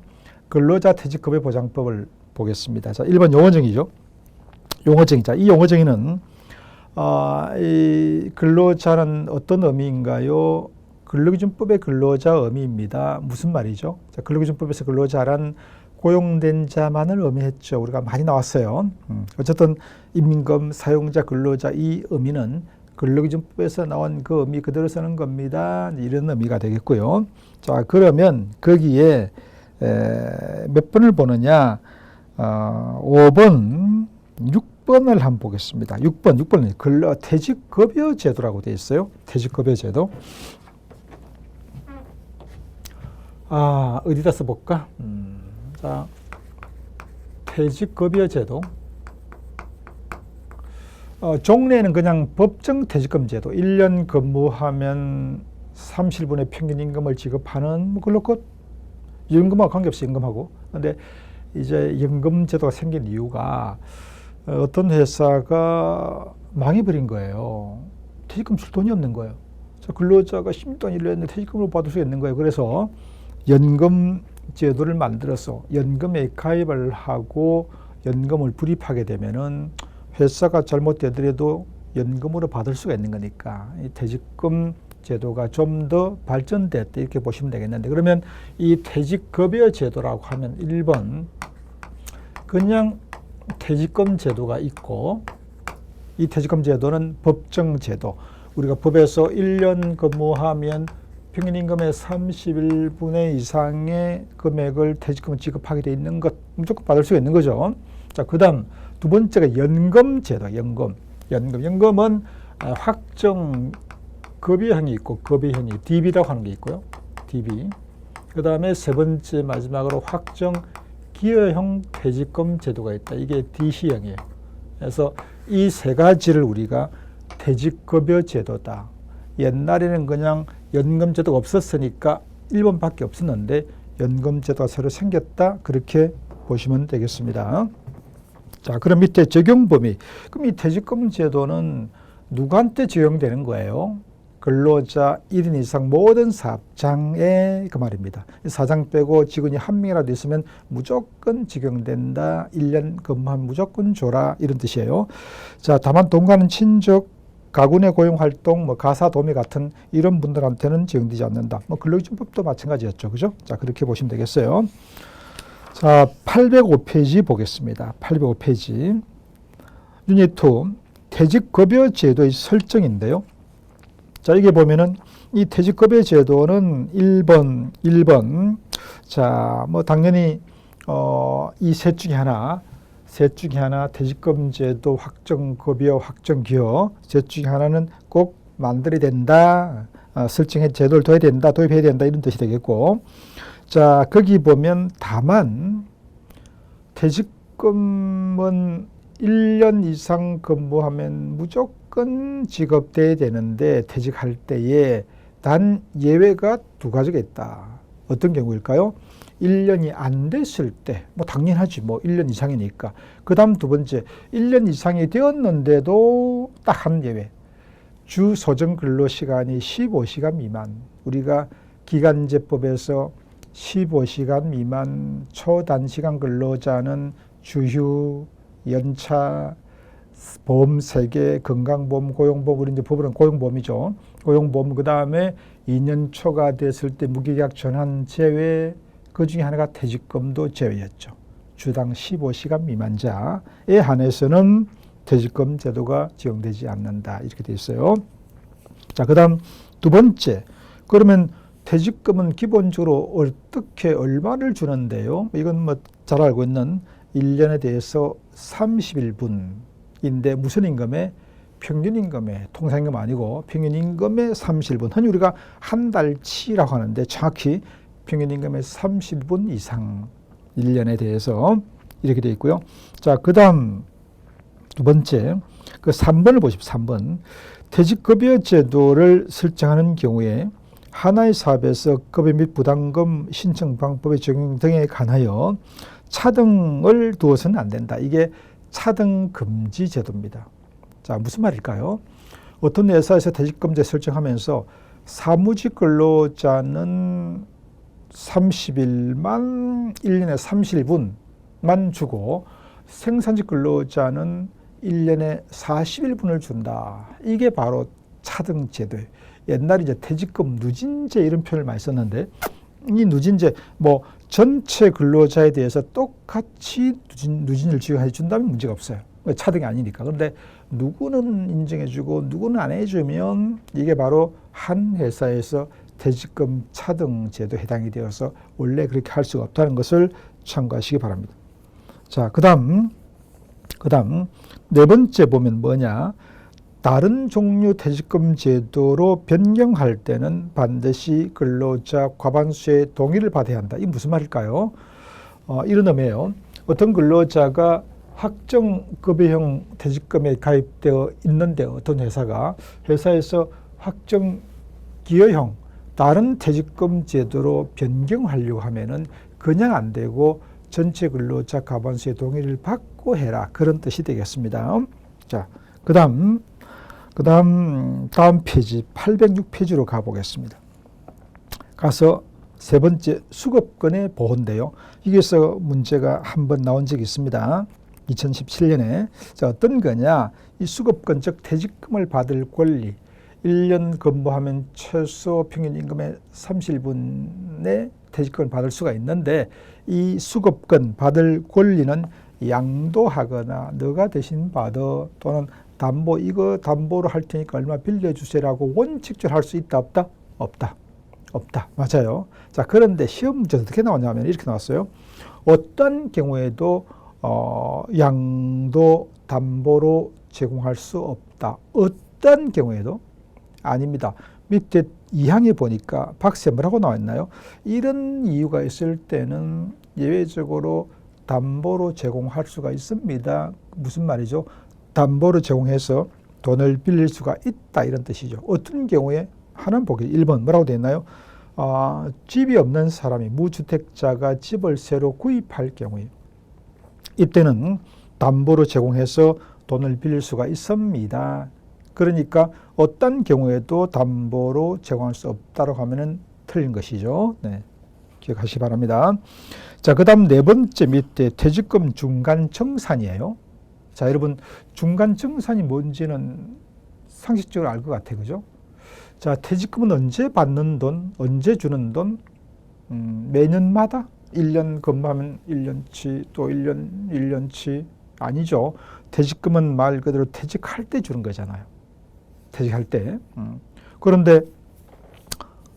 근로자 퇴직급여 보장법을 보겠습니다. 자, 1번 용어정의죠. 용어정의. 이 용어정의는 이 근로자는 어떤 의미인가요? 근로기준법의 근로자 의미입니다. 무슨 말이죠? 자, 근로기준법에서 근로자란 고용된 자만을 의미했죠. 우리가 많이 나왔어요. 어쨌든 임금, 사용자, 근로자 이 의미는 근로기준법에서 나온 그 의미 그대로 쓰는 겁니다. 이런 의미가 되겠고요. 자, 그러면 거기에 몇 번을 보느냐? 5번, 6번을 한번 보겠습니다. 6번은 퇴직급여 제도라고 되어 있어요. 퇴직급여 제도. 어디다 써볼까? 자, 퇴직급여 제도. 종래는 그냥 법정 퇴직금 제도. 1년 근무하면 30분의 평균 임금을 지급하는 그걸로 끝. 연금하고 관계없이 연금하고. 근데 이제 연금 제도가 생긴 이유가 어떤 회사가 망해버린 거예요. 퇴직금 줄 돈이 없는 거예요. 근로자가 10년 동안 일을 했는데 퇴직금을 받을 수 있는 거예요. 그래서 연금 제도를 만들어서 연금에 가입을 하고 연금을 불입하게 되면은 회사가 잘못되더라도 연금으로 받을 수가 있는 거니까 이 퇴직금 제도가 좀 더 발전됐다 이렇게 보시면 되겠는데 그러면 이 퇴직급여 제도라고 하면 1번 그냥 퇴직금 제도가 있고 이 퇴직금 제도는 법정 제도 우리가 법에서 1년 근무하면 평균임금의 31분의 이상의 금액을 퇴직금을 지급하게 돼 있는 것 무조건 받을 수가 있는 거죠. 자, 그다음 두 번째가 연금제도. 연금은 확정 급여형이 있고 급여형이 DB라고 하는 게 있고요. DB. 그다음에 세 번째 마지막으로 확정 기여형 퇴직금 제도가 있다. 이게 DC형이에요. 그래서 이 세 가지를 우리가 퇴직급여 제도다. 옛날에는 그냥 연금제도가 없었으니까 1번밖에 없었는데 연금제도가 새로 생겼다. 그렇게 보시면 되겠습니다. 자, 그럼 밑에 적용 범위. 그럼 이 퇴직금 제도는 누구한테 적용되는 거예요? 근로자 1인 이상 모든 사업장에 그 말입니다. 사장 빼고 직원이 한 명이라도 있으면 무조건 적용된다. 1년 근무하면 무조건 줘라. 이런 뜻이에요. 자, 다만 동거하는 친족, 가구 내 고용활동, 가사 도우미 같은 이런 분들한테는 적용되지 않는다. 근로기준법도 마찬가지였죠. 그죠? 자, 그렇게 보시면 되겠어요. 자, 805페이지 보겠습니다. 805페이지. 유닛 2, 퇴직급여 제도의 설정인데요. 자, 이게 보면은 이 퇴직급여 제도는 1번. 자, 당연히 이 셋 중에 하나 퇴직금 제도, 확정급여, 확정기여 셋 중에 하나는 꼭 만들어야 된다. 설정해 제도를 도입해야 된다. 이런 뜻이 되겠고. 자, 거기 보면 다만 퇴직금은 1년 이상 근무하면 무조건 지급돼야 되는데 퇴직할 때에 단 예외가 두 가지가 있다. 어떤 경우일까요? 1년이 안 됐을 때, 당연하지, 1년 이상이니까. 그 다음 두 번째, 1년 이상이 되었는데도 딱 한 예외. 주 소정 근로 시간이 15시간 미만. 우리가 기간제법에서 15시간 미만 초단시간 근로자는 주휴, 연차, 보험 3개, 건강보험, 고용보험, 우리 이제 법으로는 고용보험이죠. 고용보험, 그 다음에 2년 초가 됐을 때 무기계약 전환 제외, 그 중에 하나가 퇴직금도 제외였죠. 주당 15시간 미만자에 한해서는 퇴직금 제도가 적용되지 않는다. 이렇게 돼 있어요. 자, 그 다음 두 번째. 그러면 퇴직금은 기본적으로 어떻게 얼마를 주는데요? 이건 잘 알고 있는 1년에 대해서 31분인데 무슨 임금에? 평균임금에, 통상임금 아니고 평균임금의 31분. 흔히 우리가 한 달치라고 하는데 정확히 평균임금의 30분 이상 1년에 대해서 이렇게 되어 있고요. 자, 그 다음 두 번째, 그 3번을 보십시오. 3번. 퇴직급여 제도를 설정하는 경우에 하나의 사업에서 급여 및 부담금 신청 방법의 적용 등에 관하여 차등을 두어서는 안 된다. 이게 차등 금지 제도입니다. 자, 무슨 말일까요? 어떤 회사에서 퇴직금제 설정하면서 사무직 근로자는 30일만 1년에 30일분만 주고 생산직 근로자는 1년에 40일분을 준다. 이게 바로 차등 제도예요. 옛날에 이제 퇴직금 누진제 이런 표현을 많이 썼는데 이 누진제 전체 근로자에 대해서 똑같이 누진을 지급해 준다면 문제가 없어요. 차등이 아니니까. 그런데 누구는 인정해주고 누구는 안 해주면 이게 바로 한 회사에서 퇴직금 차등 제도에 해당이 되어서 원래 그렇게 할 수가 없다는 것을 참고하시기 바랍니다. 자, 그 다음 네 번째 보면 뭐냐? 다른 종류 퇴직금 제도로 변경할 때는 반드시 근로자 과반수의 동의를 받아야 한다. 이게 무슨 말일까요? 이런 의미예요. 어떤 근로자가 확정급여형 퇴직금에 가입되어 있는데 어떤 회사에서 확정기여형 다른 퇴직금 제도로 변경하려고 하면은 그냥 안 되고 전체 근로자 과반수의 동의를 받고 해라. 그런 뜻이 되겠습니다. 자, 다음 페이지 806페이지로 가보겠습니다. 가서 세 번째 수급권의 보호인데요. 여기서 문제가 한번 나온 적이 있습니다. 2017년에. 자, 어떤 거냐? 이 수급권, 즉 퇴직금을 받을 권리. 1년 근무하면 최소 평균임금의 30분의 퇴직금을 받을 수가 있는데 이 수급권 받을 권리는 양도하거나 너가 대신 받아 또는 이거 담보로 할 테니까 얼마 빌려주세요라고 원칙적으로 할 수 있다 없다? 없다. 없다. 맞아요. 자, 그런데 시험 문제 어떻게 나오냐면 이렇게 나왔어요. 어떤 경우에도 양도 담보로 제공할 수 없다. 어떤 경우에도 아닙니다. 밑에 2항에 보니까 박스에 뭐라고 나와 있나요? 이런 이유가 있을 때는 예외적으로 담보로 제공할 수가 있습니다. 무슨 말이죠? 담보로 제공해서 돈을 빌릴 수가 있다 이런 뜻이죠. 어떤 경우에 하나는 보기 1번 뭐라고 되어 있나요? 집이 없는 사람이 무주택자가 집을 새로 구입할 경우에 이때는 담보로 제공해서 돈을 빌릴 수가 있습니다. 그러니까 어떤 경우에도 담보로 제공할 수 없다고 하면은 틀린 것이죠. 네, 기억하시기 바랍니다. 자, 그 다음 네 번째 밑에 퇴직금 중간 정산이에요. 자, 여러분 중간 정산이 뭔지는 상식적으로 알 것 같아요. 그죠? 자, 퇴직금은 언제 받는 돈, 언제 주는 돈? 매년마다 1년 근무하면 1년치 또 1년치 아니죠. 퇴직금은 말 그대로 퇴직할 때 주는 거잖아요. 퇴직할 때. 그런데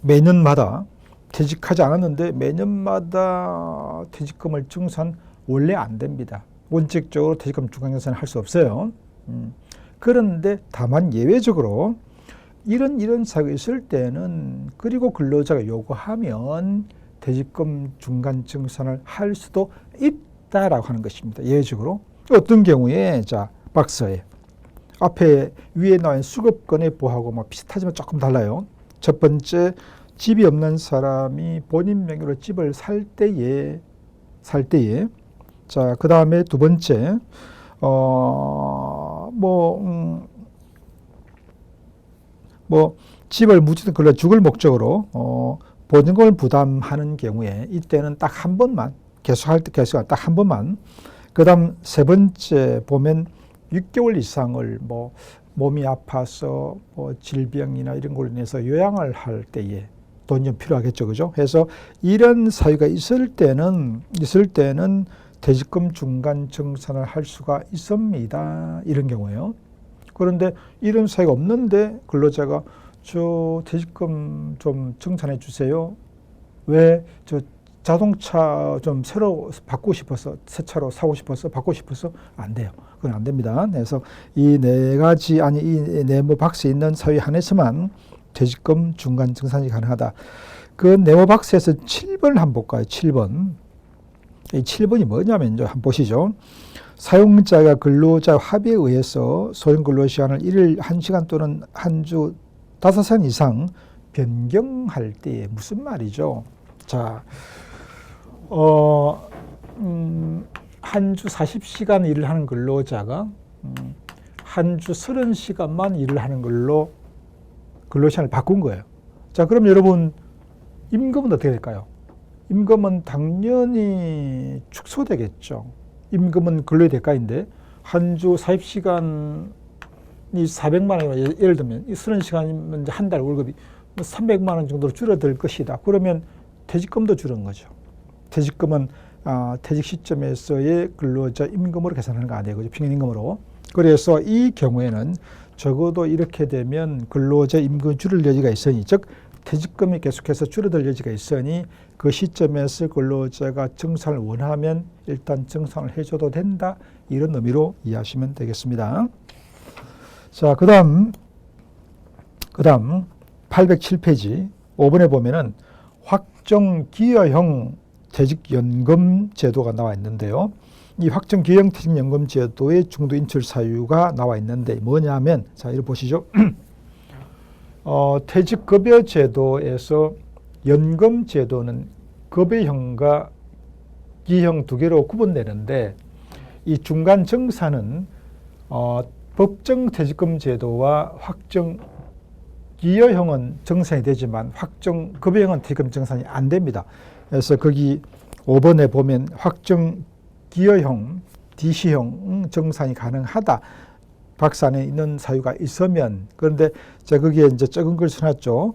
매년마다 퇴직하지 않았는데 매년마다 퇴직금을 정산 원래 안 됩니다. 원칙적으로 퇴직금 중간 정산을 할 수 없어요. 그런데 다만 예외적으로 이런 사유가 있을 때는 그리고 근로자가 요구하면 퇴직금 중간 정산을 할 수도 있다라고 하는 것입니다. 예외적으로 어떤 경우에 자 박스에 앞에 위에 나와 수급권의 보호하고 뭐 비슷하지만 조금 달라요. 첫 번째 집이 없는 사람이 본인 명의로 집을 살 때에 자, 그 다음에 두 번째 집을 무주택 근로 죽을 목적으로 보증금을 부담하는 경우에 이때는 딱 한 번만 계속할 때 딱 한 번만. 그다음 세 번째 보면 6개월 이상을 몸이 아파서 질병이나 이런 걸로 인해서 요양을 할 때에 돈이 좀 필요하겠죠, 그죠? 그래서 이런 사유가 있을 때는 퇴직금 중간 정산을 할 수가 있습니다. 이런 경우에요. 그런데 이런 사유가 없는데 근로자가 저 퇴직금 좀 정산해 주세요. 왜 저 자동차 좀 새로 바꾸고 싶어서 새 차로 사고 싶어서 바꾸고 싶어서 안 돼요. 그건 안 됩니다. 그래서 이 네 가지 이 네모 박스에 있는 사유 한해서만 퇴직금 중간 정산이 가능하다. 그 네모 박스에서 7번을 한번 볼까요? 7번. 이 7번이 뭐냐면요. 한번 보시죠. 사용자가 근로자 합의에 의해서 소형 근로시간을 1일 1시간 또는 한 주 5시간 이상 변경할 때에 무슨 말이죠? 자, 한 주 40시간 일을 하는 근로자가 한 주 30시간만 일을 하는 걸로 근로시간을 바꾼 거예요. 자, 그럼 여러분 임금은 어떻게 될까요? 임금은 당연히 축소되겠죠. 임금은 근로의 대가인데 한 주 40시간이 400만 원이면 예를 들면 30시간이면 한 달 월급이 300만 원 정도로 줄어들 것이다. 그러면 퇴직금도 줄은 거죠. 퇴직금은 퇴직 시점에서의 근로자 임금으로 계산하는 거 아니에요. 그죠? 평균임금으로. 그래서 이 경우에는 적어도 이렇게 되면 근로자 임금이 줄을 여지가 있으니 즉 퇴직금이 계속해서 줄어들 여지가 있으니 그 시점에서 근로자가 정산을 원하면 일단 정산을 해줘도 된다. 이런 의미로 이해하시면 되겠습니다. 자, 그 다음 807페이지 5번에 보면은 확정기여형 퇴직연금 제도가 나와 있는데요. 이 확정기여형 퇴직연금 제도의 중도 인출 사유가 나와 있는데 뭐냐면 자, 이거 보시죠. 퇴직급여 제도에서 연금 제도는 급여형과 기여형 두 개로 구분되는데 이 중간 정산은 법정 퇴직금 제도와 확정 기여형은 정산이 되지만 확정 급여형은 퇴직금 정산이 안 됩니다. 그래서 거기 5번에 보면 확정 기여형, DC형 정산이 가능하다. 박스 안에 있는 사유가 있으면 그런데 제가 거기에 이제 적은 글 써놨죠.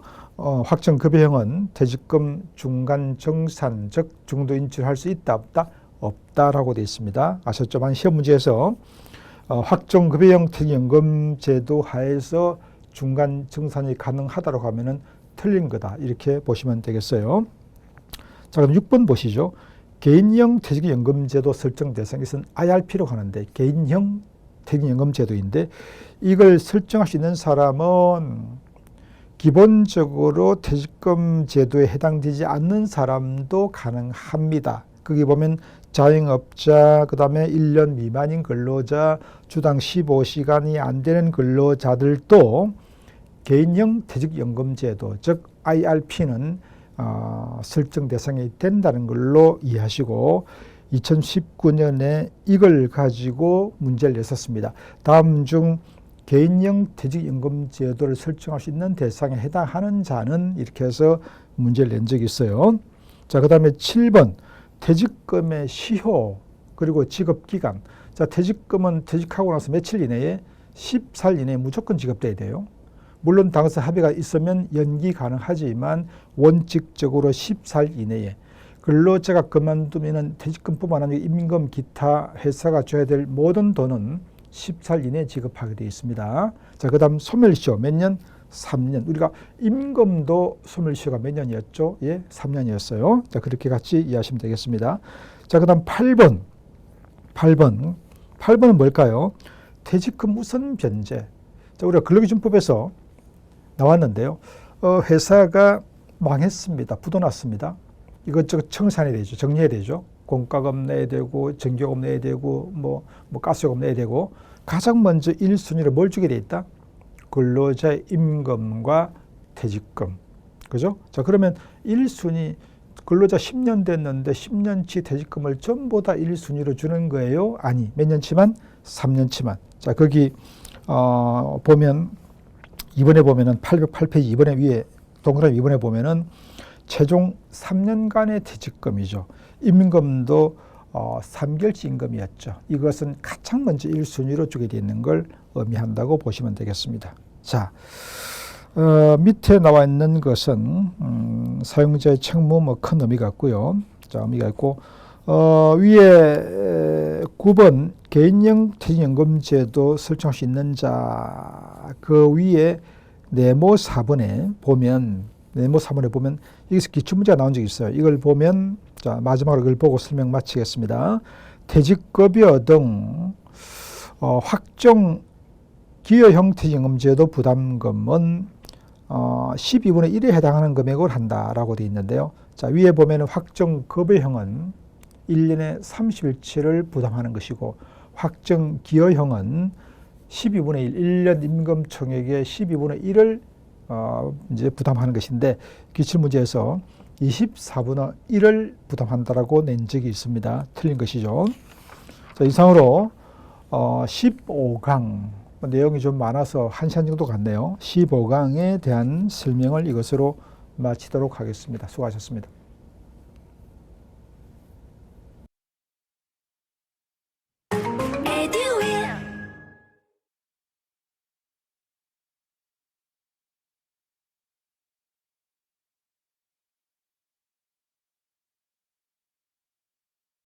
확정 급여형은 퇴직금 중간 정산 즉 중도 인출할 수 있다 없다 없다라고 되어 있습니다. 아셨죠? 만 시험 문제에서 확정 급여형 퇴직연금 제도 하에서 중간 정산이 가능하다고 하면은 틀린 거다. 이렇게 보시면 되겠어요. 자, 그럼 6번 보시죠. 개인형 퇴직연금제도 설정 대상, 이것은 IRP라고 하는데 개인형 퇴직연금제도인데 이걸 설정할 수 있는 사람은 기본적으로 퇴직금 제도에 해당되지 않는 사람도 가능합니다. 거기 보면 자영업자, 그 다음에 1년 미만인 근로자, 주당 15시간이 안 되는 근로자들도 개인형 퇴직연금제도, 즉 IRP는 설정 대상이 된다는 걸로 이해하시고 2019년에 이걸 가지고 문제를 냈었습니다. 다음 중 개인형 퇴직연금제도를 설정할 수 있는 대상에 해당하는 자는 이렇게 해서 문제를 낸 적이 있어요. 자, 그 다음에 7번 퇴직금의 시효 그리고 지급기간. 자, 퇴직금은 퇴직하고 나서 며칠 이내에 10살 이내에 무조건 지급돼야 돼요. 물론 당사 합의가 있으면 연기 가능하지만 원칙적으로 10살 이내에 근로자가 그만두면 퇴직금뿐만 아니라 임금 기타 회사가 줘야 될 모든 돈은 10살 이내에 지급하게 되어 있습니다. 자, 그 다음 소멸시효 몇 년? 3년. 우리가 임금도 소멸시효가 몇 년이었죠? 예, 3년이었어요. 자, 그렇게 같이 이해하시면 되겠습니다. 자, 그 다음 8번. 8번은 뭘까요? 퇴직금 우선 변제. 자, 우리가 근로기준법에서 나왔는데요. 회사가 망했습니다. 부도났습니다. 이것저것 청산해야 되죠. 정리해야 되죠. 공과금 내야 되고 전기요금 내야 되고 뭐 가스요금 내야 되고 가장 먼저 1순위로 뭘 주게 돼 있다? 근로자의 임금과 퇴직금. 그죠? 자, 그러면 1순위 근로자 10년 됐는데 10년치 퇴직금을 전부 다 1순위로 주는 거예요? 아니, 몇 년치만? 3년치만. 자, 거기 보면 이번에 보면은 808페이지 이번에 위에 동그라미 이번에 보면은 최종 3년간의 퇴직금이죠. 임금도 3개월치 임금이었죠. 이것은 가장 먼저 1순위로 주게 되어 있는 걸 의미한다고 보시면 되겠습니다. 자, 밑에 나와 있는 것은 사용자의 책무 뭐 큰 의미가 있고요. 자, 의미가 있고 위에 9번 개인형 퇴직연금제도 설정할 수 있는 자 그 위에 네모 4번에 보면 여기서 기출문제가 나온 적이 있어요. 이걸 보면 자, 마지막으로 이걸 보고 설명 마치겠습니다. 퇴직급여 등 확정 기여형 퇴직연금제도 부담금은 12분의 1에 해당하는 금액을 한다라고 되어 있는데요. 자, 위에 보면 확정급여형은 1년에 30일치를 부담하는 것이고 확정 기여형은 12분의 1, 1년 임금 총액의 12분의 1을 이제 부담하는 것인데 기출문제에서 24분의 1을 부담한다라고 낸 적이 있습니다. 틀린 것이죠. 자, 이상으로 15강 내용이 좀 많아서 1시간 정도 갔네요. 15강에 대한 설명을 이것으로 마치도록 하겠습니다. 수고하셨습니다.